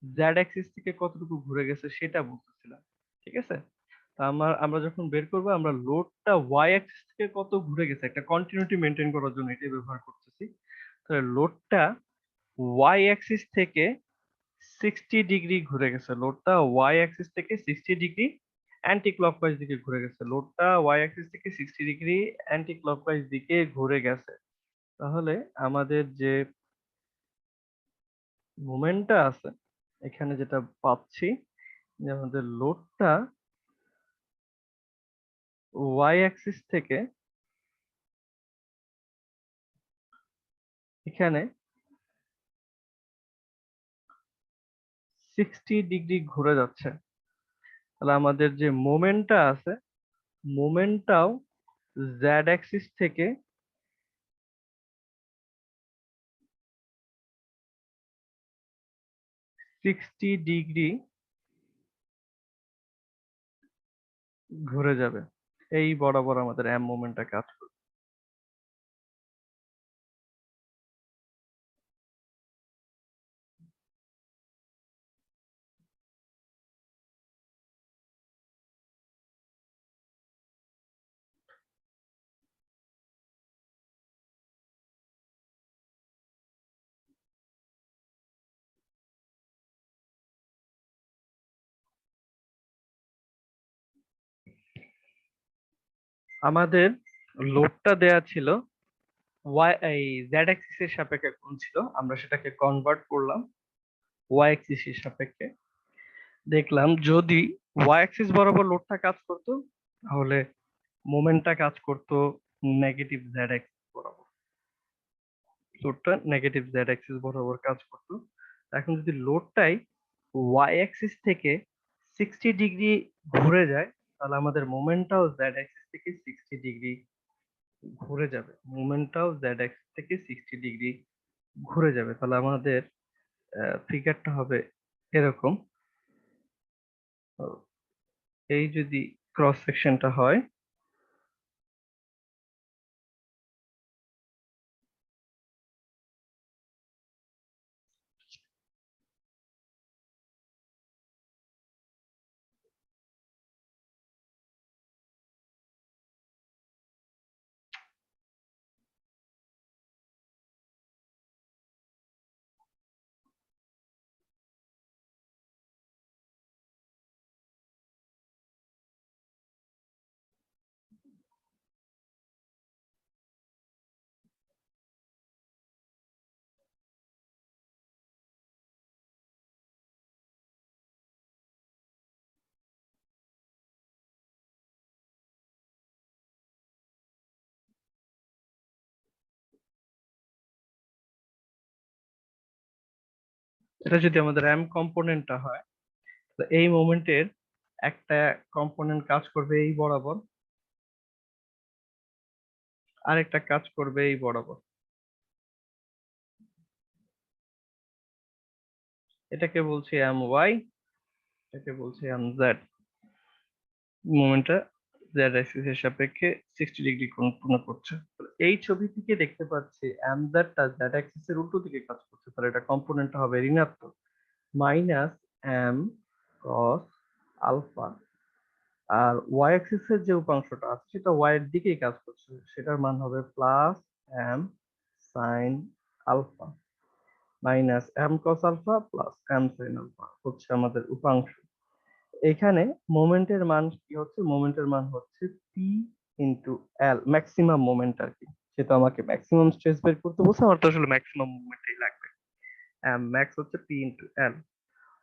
Speaker 1: জেড অ্যাক্সিস থেকে কতটুকু ঘুরে গেছে সেটা বলতেছিলাম। ঠিক আছে, তো আমরা যখন বের করবো, আমরা লোডটা ওয়াই অ্যাক্সিস থেকে কত ঘুরে গেছে একটা কন্টিনিউটি মেনটেন করার জন্য এটাই ব্যবহার করতেছি। তাহলে লোডটা ওয়াই অ্যাক্সিস থেকে 60 ডিগ্রি ঘুরে গেছে, লোডটা ওয়াই অ্যাক্সিস থেকে 60 ডিগ্রি অ্যান্টি ক্লকওয়াইজ দিকে ঘুরে গেছে, লোডটা ওয়াই অ্যাক্সিস থেকে 60 ডিগ্রি অ্যান্টি ক্লকওয়াইজ দিকে ঘুরে গেছে। তাহলে আমাদের যে মোমেন্টটা আছে এখানে যেটা পাচ্ছি, যে আমাদের লোডটা ওয়াই অ্যাক্সিস থেকে এখানে 60 ডিগ্রি ঘুরে যাচ্ছে। তাহলে আমাদের যে মোমেন্টটা আছে, মোমেন্টটাও জেড অ্যাক্সিস থেকে 60 ডিগ্রি ঘুরে যাবে, এই বরাবর আমাদের এম মোমেন্টটা কাজ করবে। আমাদের লোডটা দেয়া ছিল ওয়াই, এই জেড অ্যাক্সিস এর সাপেক্ষে কোণ ছিল, আমরা সেটাকে কনভার্ট করলাম ওয়াই অ্যাক্সিস এর সাপেক্ষে। দেখলাম যদি ওয়াই অ্যাক্সিস বরাবর লোডটা কাজ করতো তাহলে মোমেন্টটা কাজ করতো নেগেটিভ জেড অ্যাক্সিস বরাবর, লোডটা নেগেটিভ জেড অ্যাক্সিস বরাবর কাজ করতো। এখন যদি লোডটাই ওয়াই অ্যাক্সিস থেকে 60 ডিগ্রি ঘুরে যায়, তাহলে আমাদের মোমেন্টটাও জেড অ্যাক্সিস থেকে 60 ডিগ্রি ঘুরে যাবে, মোমেন্টটাও জেড অ্যাক্সিস থেকে 60 ডিগ্রি ঘুরে যাবে। তাহলে আমাদের ফিগারটা হবে এরকম। তো এই যদি ক্রস সেকশনটা হয়, এটা যদি আমাদের এম কম্পোনেন্টটা হয়, তো এই মোমেন্টের একটা কম্পোনেন্ট কাজ করবে এই বরাবর, আরেকটা কাজ করবে এই বরাবর। এটাকে বলছি এম ওয়াই, এটাকে বলছি এম জেড। মোমেন্টটা জেড অ্যাক্সিস এর সাপেক্ষে 60 ডিগ্রি কোণ পূর্ণ করছে। তো এই ছবি থেকে দেখতে পাচ্ছি এম জেডটা জেড অ্যাক্সিস এর উল্টো দিকে কাজ করছে, তাহলে এটা কম্পোনেন্টটা হবে ঋণাত্মক মাইনাস এম কস আলফা। আর ওয়াই অ্যাক্সিস এর যে উপাংশটা আছে সেটা ওয়াই এর দিকেই কাজ করছে, সেটার মান হবে plus M sine alpha minus M cos alpha plus M sine alpha হচ্ছে আমাদের উপাংশ। এখানে মোমেন্টের মান কি হচ্ছে, মোমেন্টের মান হচ্ছে P into L, maximum moment আর কি। যেহেতু আমাকে ম্যাক্সিমাম স্ট্রেস বের করতে বলছে, আমার তো আসলে ম্যাক্সিমাম মোমেন্টই লাগবে। ম্যাক্স হচ্ছে পি ইন্টু এল।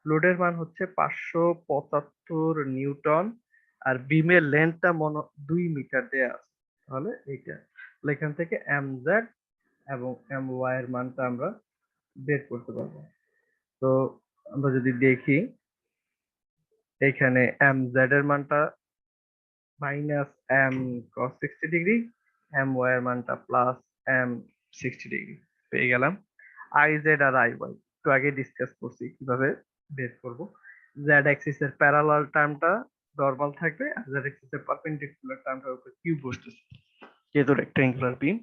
Speaker 1: লোডের মান হচ্ছে 575 নিউটন, আর বিমের লেন্থটা 2 মিটার দেয়া আছে। তাহলে এইটা, তাহলে এখান থেকে এম জেড এবং এম ওয়াই এর মানটা আমরা বের করতে পারবো। তো আমরা যদি দেখি, এখানে এম জেড এর মানটা minus M cos 60 degree, M Y এর মানটা প্লাস এম 60 ডিগ্রি পেয়ে গেলাম। আই জেড আর আই ওয়াই একটু আগে ডিসকাস করছি কিভাবে বের করব। জেড অ্যাক্সিস এর প্যারালাল টার্মটা নরমাল থাকবে, আর জেড অ্যাক্সিস এর পারপেন্ডিকুলার টার্মটার উপর কিউব বসতেছে যেহেতু rectangular beam.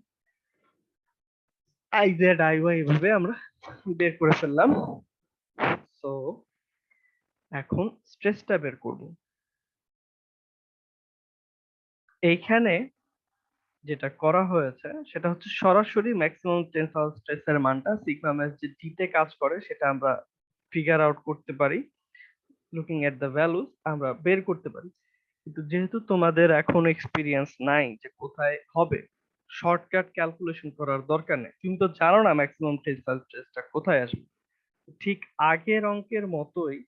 Speaker 1: I Z I Y এভাবে আমরা বের করে ফেললাম। সো এখন স্ট্রেসটা বের করব। এইখানে যেটা করা হয়েছে সেটা হচ্ছে সরাসরি ম্যাক্সিমাম টেনসাইল স্ট্রেসের মানটা সিগমা ম্যাক্স যে ডিতে কাজ করে সেটা আমরা ফিগার আউট করতে পারি, লুকিং এট দ্য ভ্যালুস আমরা বের করতে পারি। কিন্তু যেহেতু তোমাদের এখন এক্সপিরিয়েন্স নাই যে কোথায় হবে, শর্টকাট ক্যালকুলেশন করার দরকার নেই, তুমি তো জানো না ম্যাক্সিমাম টেনসাইল স্ট্রেসটা কোথায় আসবে। ঠিক আগের অঙ্কের মতোই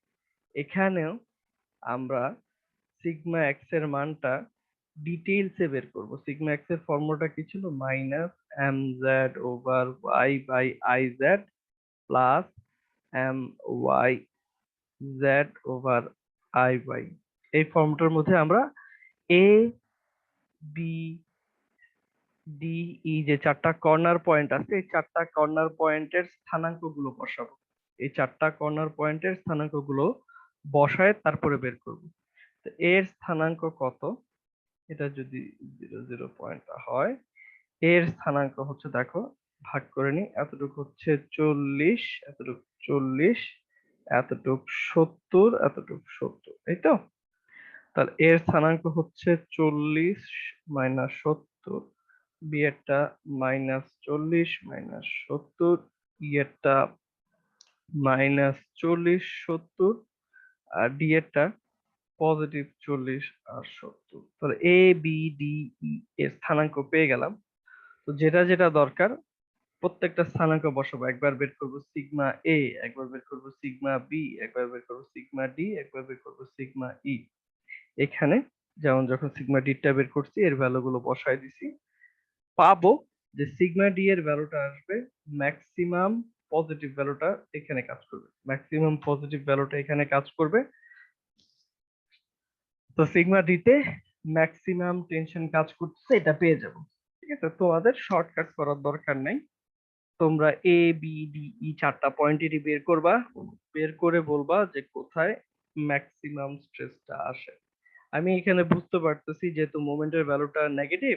Speaker 1: এখানেও আমরা সিগমা এক্স এর মানটা ডিটেইলসে বের করব। সিগমা এক্স এর ফর্মুলাটা কি ছিল, minus M Z over Y by I Z plus M Y Z over I Y. এই ফর্মটার মধ্যে আমরা এ বি ডি ই যে চারটা কর্নার পয়েন্ট আছে, এই চারটা কর্নার পয়েন্টের স্থানাঙ্ক গুলো বসাবো। এই চারটা কর্নার পয়েন্টের স্থানাঙ্ক গুলো বসায় তারপরে বের করব। তো এর স্থানাঙ্ক কত, এটা যদি 0 0 পয়েন্ট হয়, এর স্থানাঙ্ক হচ্ছে, দেখো ভাগ করে নি, এতটুকু হচ্ছে 40, এতটুকু 40, এতটুকু 70, এতটুকু 70, এই তো। তাহলে এর স্থানাঙ্ক হচ্ছে 40 মাইনাস 70, বি এরটা মাইনাস 40 মাইনাস 70, ই এরটা মাইনাস 40 70, আর ডি এরটা পজিটিভ 40 আর 70। তাহলে এ বি ডি ই এর স্থানাঙ্ক পেয়ে গেলাম। তো যেটা যেটা দরকার প্রত্যেকটা স্থানাঙ্ক বসাবো। একবার বের করব সিগমা এ, একবার বের করব সিগমা বি, একবার বের করব সিগমা ডি, একবার বের করব সিগমা ই। এখানে যেমন যখন সিগমা ডি টা বের করছি এর ভ্যালু গুলো বসাই দিছি, পাবো যে সিগমা ডি এর ভ্যালুটা আসবে ম্যাক্সিমাম পজিটিভ ভ্যালুটা এখানে কাজ করবে, ম্যাক্সিমাম পজিটিভ ভ্যালুটা এখানে কাজ করবে। তো সিগমা ডি তে ম্যাক্সিমাম টেনশন কাজ করতেছে, এটা পেয়ে যাব। ঠিক আছে, তোমাদের শর্টকাট করার দরকার নাই, তোমরা এ বি ডি ই চারটা পয়েন্টেরই বের করবা, বের করে বলবা যে কোথায় ম্যাক্সিমাম স্ট্রেসটা আসে। আমি এখানে বুঝতে পারতেছি যেহেতু মোমেন্টের ভ্যালুটা নেগেটিভ,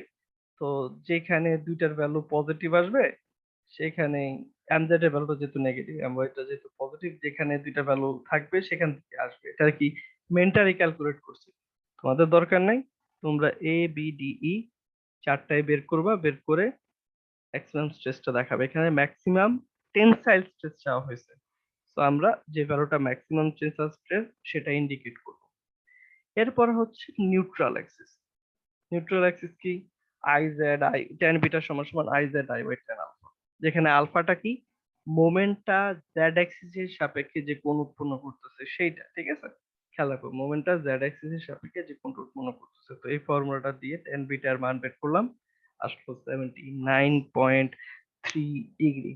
Speaker 1: তো যেখানে দুইটার ভ্যালু পজিটিভ আসবে সেখানে এমজেড এর ভ্যালুটা যেহেতু নেগেটিভ, এমওয়াইটা যেহেতু পজিটিভ, যেখানে দুইটা ভ্যালু থাকবে সেখান থেকে আসবে। এটা কি মেন্টালি ক্যালকুলেট করছি, তোমাদের দরকার নাই। তোমরা এ বি ডি ই চারটায় বের করবা, বের করে ম্যাক্সিমাম স্ট্রেসটা দেখাবে। এখানে ম্যাক্সিমাম টেনসাইল স্ট্রেস চাওয়া হয়েছে, তো আমরা যে ভ্যালুটা ম্যাক্সিমাম টেনসাইল স্ট্রেস সেটা ইন্ডিকেট করব। এরপর হচ্ছে নিউট্রাল অ্যাক্সিস। নিউট্রাল অ্যাক্সিস কি, I Z I tan beta সমান সমান I Z I by tan alpha, যেখানে আলফাটা কি, মোমেন্টটা জেড অ্যাক্সিস এর সাপেক্ষে যে কোণ উৎপন্ন করতেছে সেইটা। ঠিক আছে, খেয়াল রাখো মোমেন্টটা জেড অ্যাক্সিস এর সাপেক্ষে যে কোণটা উৎপন্ন করতেছে। তো এই ফর্মুলাটা দিয়ে ট্যান বিটার মান বের করলাম, আসলো 79.3 ডিগ্রি।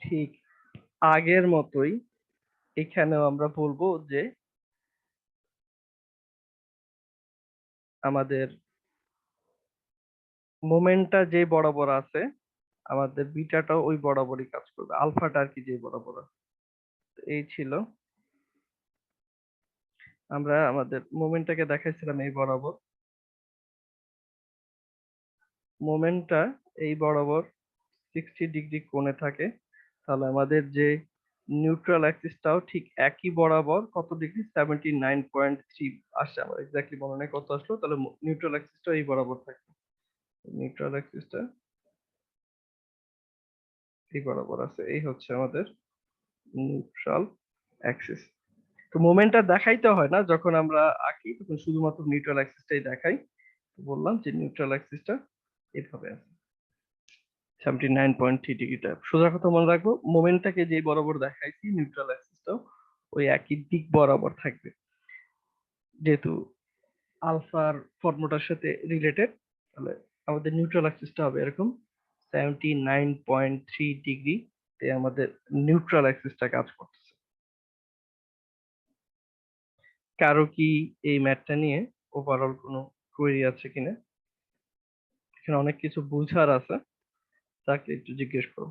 Speaker 1: ঠিক আগের মতোই এখানেও আমরা বলবো যে আমাদের মোমেন্টটা যে বরাবর আছে আমাদের বিটাটাও ওই বরাবরই কাজ করবে, আলফাটা আর কি যে বরাবর আছে। এই ছিল, আমরা আমাদের মোমেন্টটাকে দেখাইছিলাম এই বরাবর, মোমেন্টটা এই বরাবর 60 ডিগ্রি কোণে থাকে, তাহলে আমাদের যে নিউট্রাল অ্যাক্সিসটাও ঠিক একই বরাবর কত ডিগ্রি, 79.3 আসছে, আমার এক্স্যাক্টলি মনে নেই কত আসলো, তাহলে নিউট্রাল অ্যাক্সিসটা এই বরাবর থাকে, নিউট্রাল অ্যাক্সিসটা এই বরাবর আছে, এই হচ্ছে আমাদের নিউট্রাল অ্যাক্সিস। তো মোমেন্টটা দেখাইতে হয় না, যখন আমরা আঁকি তখন শুধুমাত্র নিউট্রাল অ্যাক্সিসটাই দেখাই। বললাম যে নিউট্রাল অ্যাক্সিসটা এভাবে আছে 79.3 ডিগ্রিটা। সোজা কথা মনে রাখবো, মোমেন্টটাকে যে বরাবর দেখাইছি নিউট্রাল অ্যাক্সিসটাও ওই একই দিক বরাবর থাকবে, যেহেতু আলফার ফর্মুলার সাথে রিলেটেড, তাহলে আমাদের নিউট্রাল অ্যাক্সিসটা হবে এরকম 79.3 ডিগ্রি তে আমাদের নিউট্রাল অ্যাক্সিসটা কাজ করতেছে। কারো কি এই ম্যাথটা নিয়ে ওভারঅল কোনো কোয়েরি আছে কিনা? এখানে অনেক কিছু বুঝার আছে, তাকে একটু জিজ্ঞেস করো।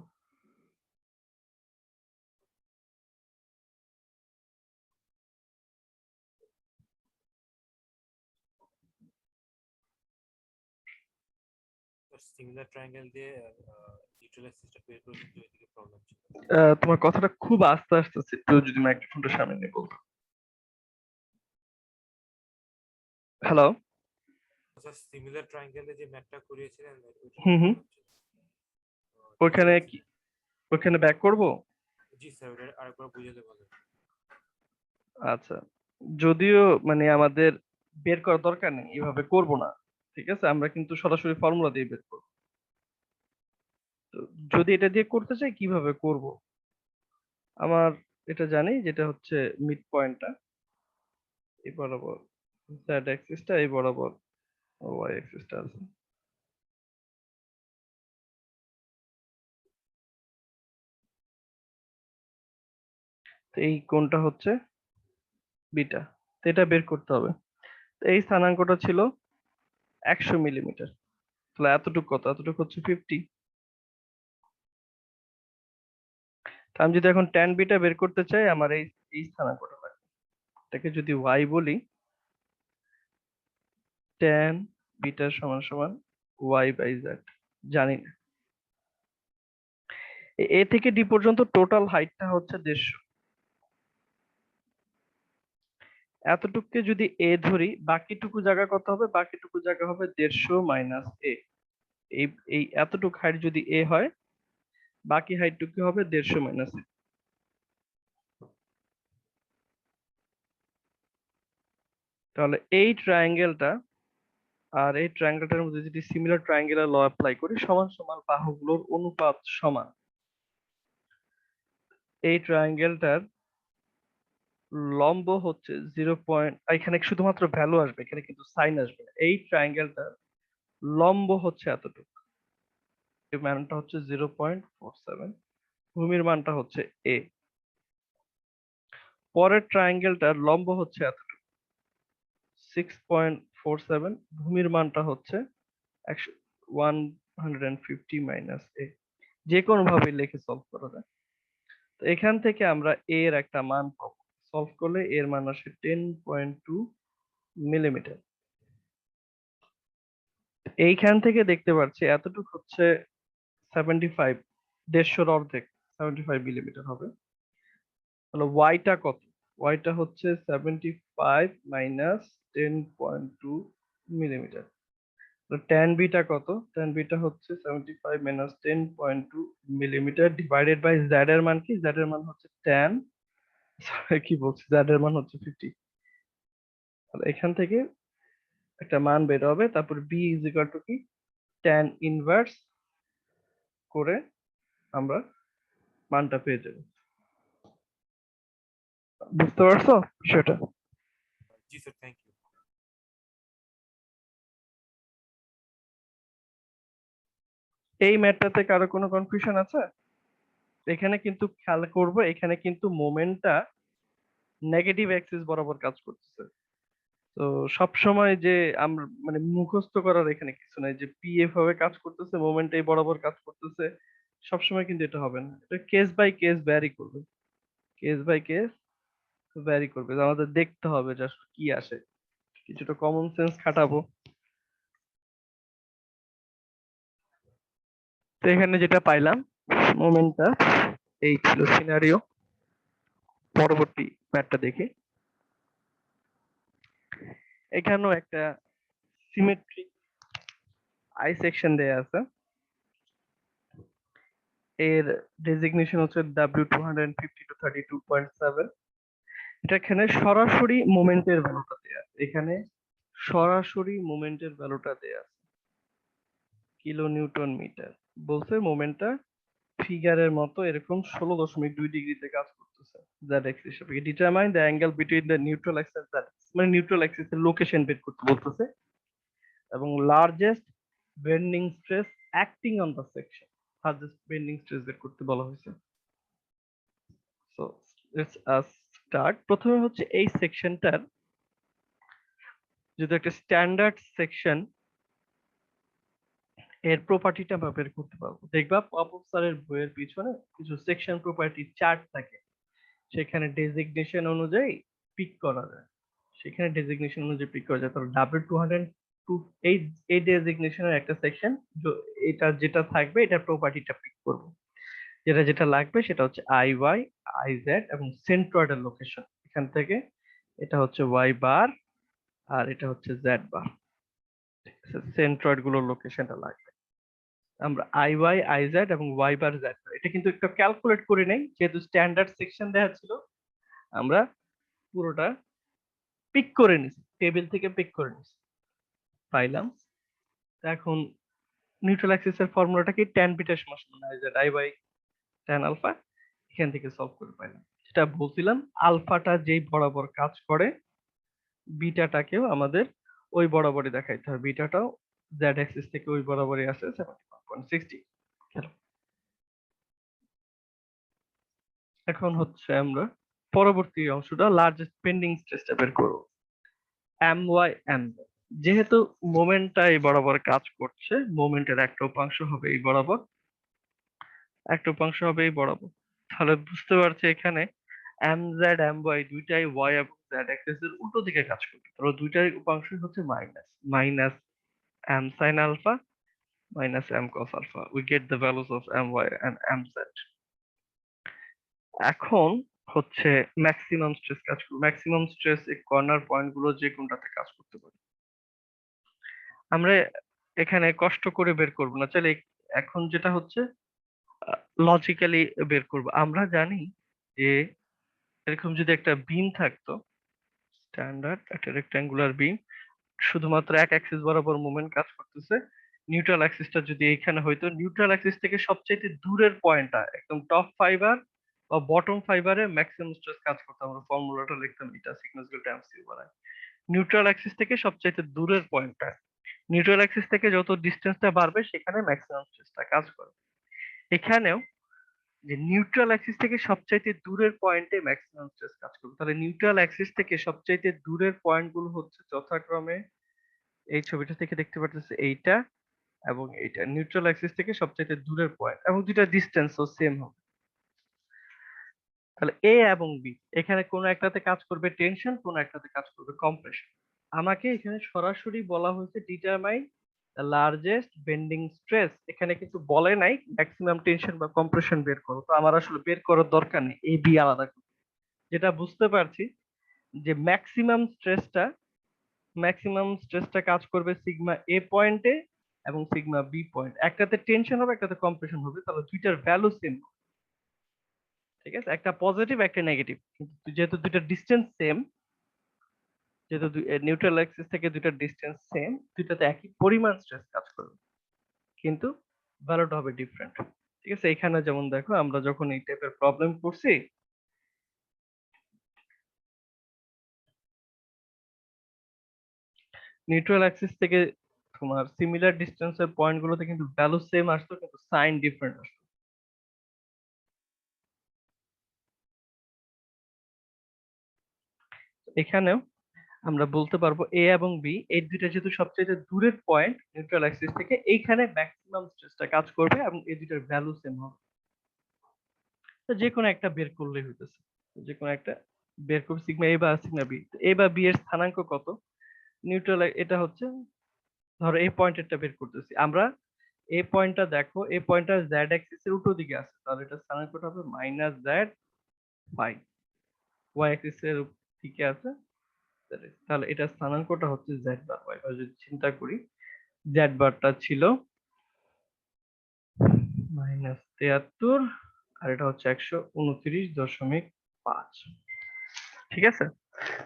Speaker 2: সিমিলার ট্রায়াঙ্গেল দিয়ে নিউট্রাল অ্যাক্সিসটা বের করে কিন্তু ওইদিকে প্রবলেম ছিল।
Speaker 1: তোমার কথাটা খুব আস্তে আসতেছে, একটু যদি মাইক্রোফোনটা সামনে নিয়ে বলতো। হ্যালো।
Speaker 2: আচ্ছা, সিমিলার ট্রায়াঙ্গেলে যে ম্যাথটা করিয়েছিলেন ওইটাতে
Speaker 1: হুম হুম।
Speaker 2: প্রবলেম ছিল।
Speaker 1: ওইখানে কি, ওইখানে ব্যাক করব?
Speaker 2: জি স্যার, ওটা আরেকবার বুঝাতে বলেন।
Speaker 1: আচ্ছা, যদিও মানে আমাদের বের করার দরকার নেই, এভাবে করব না, ঠিক আছে, আমরা কিন্তু সরাসরি ফর্মুলা দিয়ে বের করব। তো যদি এটা দিয়ে করতে চাই কিভাবে করব, আমার এটা জানি, যেটা হচ্ছে মিড পয়েন্টটা এই বরাবর, জেড অ্যাক্সিসটা এই বরাবর, ওয়াই অ্যাক্সিসটা আছে, তো এই কোণটা হচ্ছে বিটা, তো এটা বের করতে হবে। তো এই স্থানাঙ্কটা ছিল 100 মিলিমিটার, তাহলে এতটুকু কত, এতটুকু হচ্ছে 50। তা আমি যদি এখন ট্যান বিটা বের করতে চাই, আমার এই এই স্থানাঙ্কটা লাগবে, এটাকে যদি ওয়াই বলি, ট্যান বিটা সমান সমান ওয়াই বাই জেড, জানি না। এ থেকে ডি পর্যন্ত টোটাল হাইটটা হচ্ছে 150, এতটুকুকে যদি এ ধরি, বাকিটুকু জায়গা কত হবে, বাকিটুকু জায়গা হবে 150 মাইনাস এ, এই এই এতটুকু হাইট যদি এ হয়, বাকি হাইটটুকু হবে 150 মাইনাস এ। তাহলে এই ট্রায়াঙ্গেলটা আর এই ট্রায়াঙ্গেলটার মধ্যে যদি সিমিলার ট্রায়াঙ্গেলের ল অ্যাপ্লাই করি, সমান সমান বাহুগুলোর অনুপাত সমান, এই ট্রায়াঙ্গেলটার লম্ব হচ্ছে 0. এখানে শুধুমাত্র ভ্যালু আসবে, এখানে কিন্তু সাইন আসবে না। এই ট্রায়াঙ্গেলটার লম্ব হচ্ছে এতটুকু, এর মানটা হচ্ছে 0.47, ভূমির মানটা হচ্ছে এ। পরের ট্রায়াঙ্গেলটার লম্ব হচ্ছে এতটুকু 6.47, ভূমির মানটা হচ্ছে 150 মাইনাস এ। যে কোনো ভাবে লিখে সলভ করা যায়। তো এখান থেকে আমরা এ এর একটা মান পাবো, সলভ করলে এর মান আসে 10.2 মিলিমিটার। এইখান থেকে দেখতে পাচ্ছি এতটুকু হচ্ছে 75, 150-র অর্ধেক 75 মিলিমিটার হবে। তাহলে ওয়াইটা কত, ওয়াইটা হচ্ছে 75 মাইনাস 10.2 মিলিমিটার। ট্যান বিটা কত, ট্যান বিটা হচ্ছে 75 minus 10.2 millimetre divided by Z এর মান কি, জেড এর মান হচ্ছে ট্যান, কি বলছি, জেড এর মান হচ্ছে 50। তাহলে এখান থেকে একটা মান বের হবে, তারপর বি ইজ ইকুয়াল টু কি, ট্যান ইনভার্স করে আমরা মানটা পেয়ে যাবো। বুঝতে পারছো বিষয়টা?
Speaker 2: জি স্যার, থ্যাংক ইউ।
Speaker 1: এই ম্যাথটাতে কারো কোনো কনফিউশন আছে? এখানে কিন্তু খেয়াল করবো, এখানে কিন্তু মোমেন্টটা নেগেটিভ অ্যাক্সিস বরাবর কাজ করতেছে, তো সব সময় যে আমরা মানে মুখস্থ করার এখানে কিছু নাই যে পিএফ ভাবে কাজ করতেছে, মোমেন্ট এই বরাবর কাজ করতেছে, সব সময় কিন্তু এটা হবে না। এটা কেস বাই কেস ভ্যারি করবে, কেস বাই কেস ভ্যারি করবে। যে আমাদের দেখতে হবে যে আসলে কি আসে, কিছুটা কমন সেন্স খাটাবো। তো এখানে যেটা পাইলাম মোমেন্টটা এই ছিল সিনারিও। পরবর্তী ম্যাটটা দেখি। এখানেও একটা সিমেট্রিক আই সেকশন দেয়া আছে। এর ডেজিগনেশন হচ্ছে W252.32.7। এটা এখানে সরাসরি মোমেন্টের ভ্যালুটা দেয়া আছে। এখানে সরাসরি মোমেন্টের ভ্যালুটা দেয়া আছে কিলো নিউটন মিটার। বলছে মোমেন্টটা ফিগারের মতো এরকম 16.2 ডিগ্রিতে কাজ করতেছে জেড এক্স হিসেবে। Determine the angle between the neutral Axis Z মানে নিউট্রাল অ্যাক্সিসের লোকেশন বের করতে বলতেছে, এবং largest bending stress acting on the section, largest bending stress বের করতে বলা হয়েছে। So let's start. প্রথমে হচ্ছে এই সেকশনটার যদি একটা স্ট্যান্ডার্ড সেকশন এর প্রপার্টিটা আমরা বের করতে পারবো। দেখবা পপপ স্যারের বইয়ের পিছনে কিছু সেকশন প্রপার্টি চার্ট থাকে, সেখানে ডেজিগনেশন অনুযায়ী পিক করা যায়, সেখানে ডেজিগনেশন অনুযায়ী পিক করা যায়। তাহলে W202 এই এই ডেজিগনেশনের একটা সেকশন, এটা যেটা থাকবে এটার প্রপার্টিটা পিক করব। যেটা যেটা লাগবে সেটা হচ্ছে আই ওয়াই, আই জেড এবং সেন্ট্রয়েডের লোকেশন। এখান থেকে এটা হচ্ছে ওয়াই বার আর এটা হচ্ছে জেড বার, সেন্ট্রয়েড গুলোর লোকেশনটা লাগবে। আমরা আই ওয়াই, আই জেড এবং ওয়াই বার জেড, এটা কিন্তু একটা ক্যালকুলেট করে নেই, যেহেতু স্ট্যান্ডার্ড সেকশন দেওয়া ছিল আমরা পুরোটা পিক করে নিছি, টেবিল থেকে পিক করে নিছি, পাইলাম। তো এখন নিউট্রাল অ্যাক্সিস এর ফর্মুলাটা কি, tan বিটা সমান সমান i z i by tan alpha. এখান থেকে সলভ করে পাইলাম। যেটা বলছিলাম আলফাটা যেই বরাবর কাজ করে, বিটাটাকেও আমাদের ওই বরাবরই দেখাইতে হবে। বিটাটাও জেড অ্যাক্সিস থেকে ওই বরাবরই আছে 71.60। এখন হচ্ছে আমরা পরবর্তী অংশটা লার্জেস্ট পেন্ডিং স্ট্রেসটা বের করব। এম ওয়াই এম, যেহেতু মোমেন্টটা এই বরাবর কাজ করছে, মোমেন্টের একটা উপাংশ হবে এই বরাবর, একটা উপাংশ হবে এই বরাবর। তাহলে বুঝতে পারছি এখানে এম জেড এম ওয়াই দুইটাই ওয়াই এবং জেড অ্যাক্সিস এর উল্টো দিকে কাজ করবে। তাহলে দুইটার উপাংশই হচ্ছে minus minus M sine alpha minus M cos alpha. We get the values of M Y and M Z. এখন হচ্ছে ম্যাক্সিমাম স্ট্রেস কাজ করবে। ম্যাক্সিমাম স্ট্রেস এই কর্নার পয়েন্ট গুলো যে কোনটাতে কাজ করতে পারে। আমরা এখানে কষ্ট করে বের করব না, চাইলে এখন যেটা হচ্ছে লজিক্যালি বের করব। আমরা জানি যে এরকম যদি একটা বিম থাকতো, স্ট্যান্ডার্ড একটা রেক্ট্যাঙ্গুলার বিম, শুধুমাত্র এক অ্যাক্সিস বরাবর মুভমেন্ট কাজ করতেছে, নিউট্রাল অ্যাক্সিসটা যদি এইখানে হইতো, নিউট্রাল অ্যাক্সিস থেকে সবচেয়ে দূরের পয়েন্টটা একদম টপ ফাইবার বা বটম ফাইবারে ম্যাক্সিমাম স্ট্রেস কাজ করতো। আমরা ফর্মুলাটা লিখতাম এটা সিগমা ইকুয়াল টু এমসিউ বানায়। নিউট্রাল অ্যাক্সিস থেকে সবচেয়ে দূরের পয়েন্টটা, নিউট্রাল অ্যাক্সিস থেকে যত ডিসটেন্সটা বাড়বে সেখানে ম্যাক্সিমাম স্ট্রেসটা কাজ করে। এখানেও যে নিউট্রাল অ্যাক্সিস থেকে সবচাইতে দূরের পয়েন্টে ম্যাক্সিমাম স্ট্রেস কাজ করবে। তাহলে নিউট্রাল অ্যাক্সিস থেকে সবচাইতে দূরের পয়েন্ট গুলো হচ্ছে যথাক্রমে এই ছবিটা থেকে দেখতে পাচ্ছেন এইটা এবং এইটা নিউট্রাল অ্যাক্সিস থেকে সবচাইতে দূরের পয়েন্ট, এবং দুইটা ডিসটেন্সও সেম হবে। তাহলে এ এবং বি এখানে কোন একটাতে কাজ করবে টেনশন, কোন একটাতে কাজ করবে কম্প্রেশন। আমাকে এখানে সরাসরি বলা হয়েছে determine the largest bending stress, এখানে কিন্তু বলে নাই ম্যাক্সিমাম টেনশন বা কম্প্রেশন বের করো। তো আমার আসলে বের করার দরকার নেই, এ বি আলাদা করে। যেটা বুঝতে পারছি যে ম্যাক্সিমাম স্ট্রেসটা কাজ করবে সিগমা এ পয়েন্টে এবং সিগমা বি পয়েন্ট, একটাতে টেনশন হবে একটাতে কম্প্রেশন হবে। তাহলে দুইটার ভ্যালু সেম, ঠিক আছে, একটা পজিটিভ একটা নেগেটিভ, কিন্তু যেহেতু দুইটা ডিসটেন্স সেম, যেহেতু নিউট্রাল অ্যাক্সিস থেকে দুইটা ডিসটেন্স সেম, দুইটাতে একই পরিমাণ স্ট্রেস কাজ করবে, কিন্তু ভ্যালুটা হবে ডিফারেন্ট। ঠিক আছে, এখানে যেমন দেখো আমরা যখন এই টাইপের প্রবলেম করছি, নিউট্রাল অ্যাক্সিস থেকে তোমার সিমিলার ডিসটেন্সের পয়েন্ট গুলোতে কিন্তু ভ্যালু সেম আসতো, কিন্তু সাইন ডিফারেন্ট আসতো। এখানেও আমরা বলতে পারবো এ এবং বি এই দুইটা যেহেতু সবচেয়ে দূরের পয়েন্ট নিউট্রাল অ্যাক্সিস থেকে, এইখানে ম্যাক্সিমাম স্ট্রেসটা কাজ করবে এবং এই দুইটার ভ্যালু সেম হবে। তো যে কোনো একটা বের করলেই হইতেছে, যে কোনো একটা বের করবে, সিগমা এ বা সিগমা বি। এ বা বি এর স্থানাঙ্ক কত নিউট্রাল, এটা হচ্ছে ধরো এই পয়েন্টেরটা বের করতেছি আমরা। এই পয়েন্টটা দেখো, এই পয়েন্টটা জেড অ্যাক্সিস এর উল্টো দিকে আছে, তাহলে এটা স্থানাঙ্কটা হবে minus Z phi. Y axis এর দিকে আছে, তাহলে এটা স্থানাঙ্কটা হচ্ছে জেড বার ওয়াই। যদি চিন্তা করি, জেড বারটা ছিল -73 আর এটা হচ্ছে 129.5। ঠিক আছে,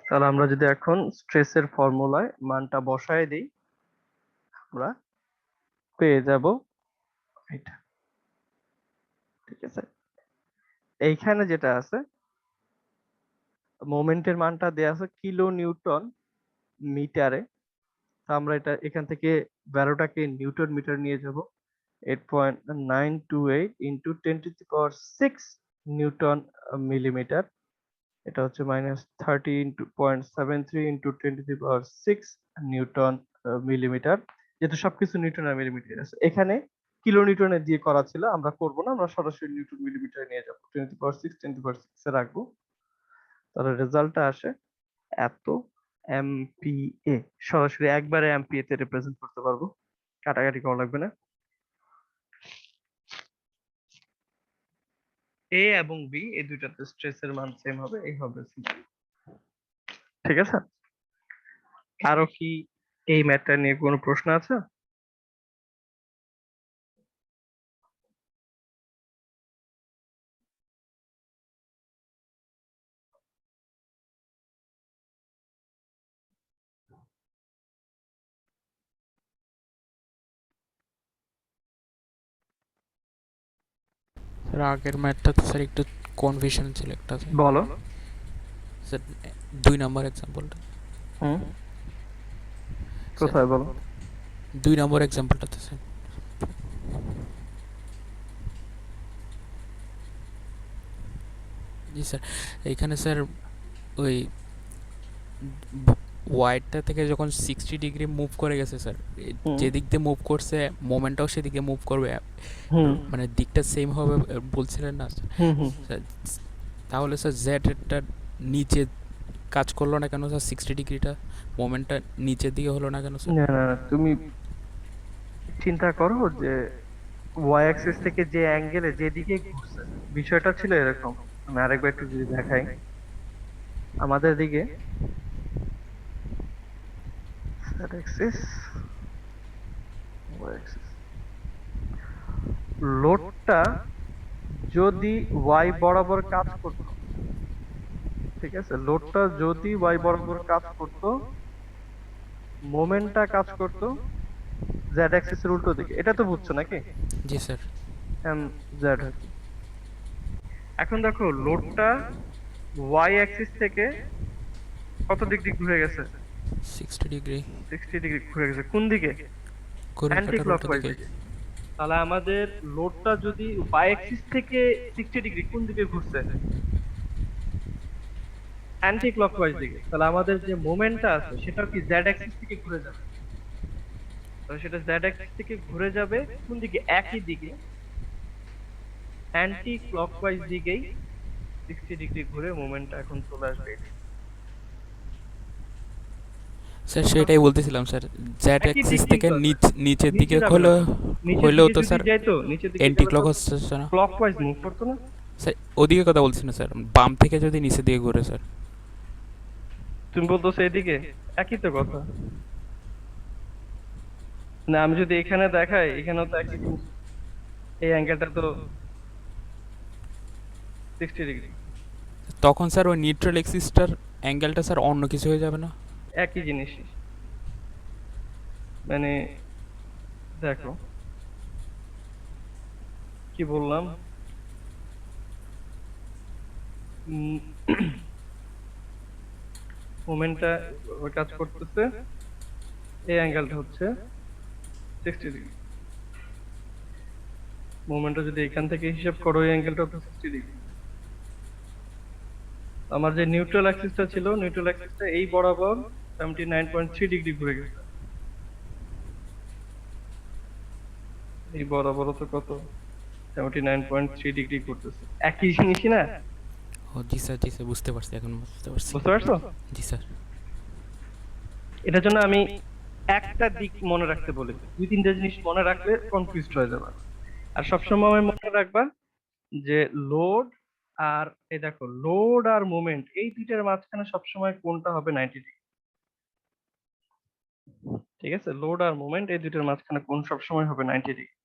Speaker 1: তাহলে আমরা যদি এখন স্ট্রেসের ফর্মুলায় মানটা বসায় দিই, আমরা পেয়ে যাব এটা। ঠিক আছে, এইখানে যেটা আছে মোমেন্টের মানটা দেয়া আছে কিলো নিউটন মিটারে। তো আমরা এটা এখান থেকে 12টাকে নিউটন মিটার নিয়ে যাব। 8.928 ইন্টু 10⁶ নিউটন মিলিমিটার। এটা হচ্ছে -30.73 ইন্টু 10⁶ নিউটন মিলিমিটার। যেহেতু সবকিছু নিউটন আর মিলিমিটার আছে, এখানে কিলো নিউটনে দিয়ে করা ছিল, আমরা করব না, আমরা সরাসরি নিউটন মিলিমিটারে নিয়ে যাব, 10⁶ রাখবো। তাহলে রেজাল্টটা আসে এত এমপিএ। সরাসরি একবারে এমপিএ তে রিপ্রেজেন্ট করতে পারবো, কাটাকাটি করা লাগবে না। এ এবং বি এই দুইটাতে স্ট্রেসের মান সেম হবে, এই হবে সি। ঠিক আছে, আরো কি এই ম্যাটার নিয়ে কোনো প্রশ্ন আছে?
Speaker 3: স্যার আগের ম্যাথটাতে স্যার একটু কনফিউশন ছিল একটা স্যার।
Speaker 1: বলো।
Speaker 3: স্যার 2 নম্বর এক্সাম্পলটা।
Speaker 1: হুম,
Speaker 3: স্যার
Speaker 1: কোথায় বলো?
Speaker 3: 2 নম্বর এক্সাম্পলটাতে স্যার। জি স্যার, এইখানে স্যার ওই ওয়াইডটা থেকে যখন 60 ডিগ্রি মুভ করে গেছে স্যার,
Speaker 1: হুম
Speaker 3: যেদিক দিয়ে মুভ করছে মোমেন্টটাও সেদিকে মুভ করবে,
Speaker 1: হুম
Speaker 3: মানে দিকটা সেম হবে বলছিলেন না স্যার?
Speaker 1: হুম হুম
Speaker 3: স্যার তাহলে স্যার জেড এরটা নিচে কাজ করলো না কেন স্যার? 60 ডিগ্রিটা মোমেন্টটা নিচের দিকে হলো না কেন স্যার?
Speaker 1: না না না, তুমি চিন্তা করো যে ওয়াই অ্যাক্সিস থেকে যে অ্যাঙ্গেলে যেদিকে ঘুরছে, বিষয়টা ছিল এরকম। আমি আরেকবার একটু যদি দেখাই, আমাদের দিকে অ্যাক্সিস ওয়াই অ্যাক্সিস, লোডটা যদি ওয়াই বরাবর কাজ করত, ঠিক আছে, লোডটা যদি ওয়াই বরাবর কাজ করত, মোমেন্টটা কাজ করত জেড অ্যাক্সিস এর উল্টো দিকে। এটা তো বুঝছো নাকি?
Speaker 3: জি স্যার।
Speaker 1: M Z. এখন দেখো লোডটা ওয়াই অ্যাক্সিস থেকে কত ডিগ্রি ঘুরে গেছে?
Speaker 3: 60 ডিগ্রি
Speaker 1: 60 ডিগ্রি ঘুরে গেছে। কোন দিকে?
Speaker 3: ঘড়ির
Speaker 1: অ্যান্টি
Speaker 3: কাঁটার উল্টো
Speaker 1: ক্লকওয়াইজ
Speaker 3: দিকে।
Speaker 1: দিকে। তাহলে আমাদের লোডটা যদি ওয়াই অ্যাক্সিস থেকে 60 ডিগ্রি কোন দিকে ঘুরছে? অ্যান্টি ক্লকওয়াইজ দিকে। তাহলে আমাদের যে মোমেন্টটা আছে সেটা কি জেড অ্যাক্সিস থেকে ঘুরে যাবে। তাহলে সেটা জেড অ্যাক্সিস থেকে ঘুরে যাবে কোন দিকে? একই দিকে, অ্যান্টি ক্লকওয়াইজ দিকেই 60 ডিগ্রি ঘুরে মোমেন্টটা এখন চলে আসবে এদিকে।
Speaker 3: স্যার সেটাই বলতেছিলাম স্যার, জেড
Speaker 1: একই
Speaker 3: অ্যাক্সিস
Speaker 1: দিকেই
Speaker 3: থেকে
Speaker 1: তো,
Speaker 3: নিচের
Speaker 1: নিচে
Speaker 3: দিকে
Speaker 1: যাবে না
Speaker 3: হলে
Speaker 1: তো। নিচের
Speaker 3: হইলেও
Speaker 1: দিকে
Speaker 3: তো
Speaker 1: যদি
Speaker 3: স্যার
Speaker 1: যাইতো, নিচের দিকে
Speaker 3: অ্যান্টি
Speaker 1: গেলে তো
Speaker 3: ক্লক হচ্ছে না
Speaker 1: ক্লকওয়াইজ মুভ করতো না।
Speaker 3: স্যার? ওদিকে কথা বলছি না স্যার, বাম থেকে যদি নিচের দিকে ঘুরে স্যার।
Speaker 1: তুমি বলতেছো এদিকে, একই তো কথা। না আমি যদি এখানে দেখাই, এখানেও তো একই জিনিস, এই অ্যাঙ্গেলটা তো 60 ডিগ্রি।
Speaker 3: তখন স্যার ওই নিউট্রাল অ্যাক্সিসটার অ্যাঙ্গেলটা স্যার অন্য কিছু হয়ে যাবে না?
Speaker 1: একই জিনিসই, মানে দেখো কি বললাম, মোমেন্টটা কাজ করতেছে, এই অ্যাঙ্গেলটা হচ্ছে 60 ডিগ্রি। মোমেন্টটা যদি এখান থেকে হিসাব করো, এই অ্যাঙ্গেলটা হচ্ছে 60 ডিগ্রি। আমার যে নিউট্রাল অ্যাক্সিসটা ছিল, নিউট্রাল অ্যাক্সিসটা এই বরাবর 79.3 ডিগ্রি ঘুরে গেছে। এই বরাবর তো কত 79.3 ডিগ্রি ঘুরতেছে, একই জিনিসই না?
Speaker 3: ও জি স্যার বুঝতে পারছি, এখন বুঝতে পারছি।
Speaker 1: বুঝতে পারছো?
Speaker 3: জি স্যার।
Speaker 1: এটার জন্য আমি একটা দিক মনে রাখতে বলেছি, দুই তিনটা জিনিস মনে রাখলে কনফিউজড হয়ে যাবে। আর সবসময় মনে রাখবা যে লোড আর এই দেখো, লোড আর মোমেন্ট এই দুইটার মাঝখানে সবসময় কোনটা হবে 90 ডিগ্রি। ঠিক আছে, লোড আর মোমেন্ট এই দুইটার মাঝখানে কোন সবসময় হবে 90 ডিগ্রি।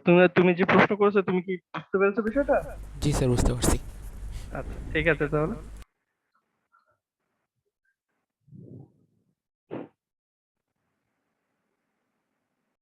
Speaker 1: তুমি তুমি যে প্রশ্ন করেছো, তুমি কি বুঝতে পেরেছো বিষয়টা?
Speaker 3: জি স্যার বুঝতে পারছি।
Speaker 1: আচ্ছা ঠিক আছে তাহলে।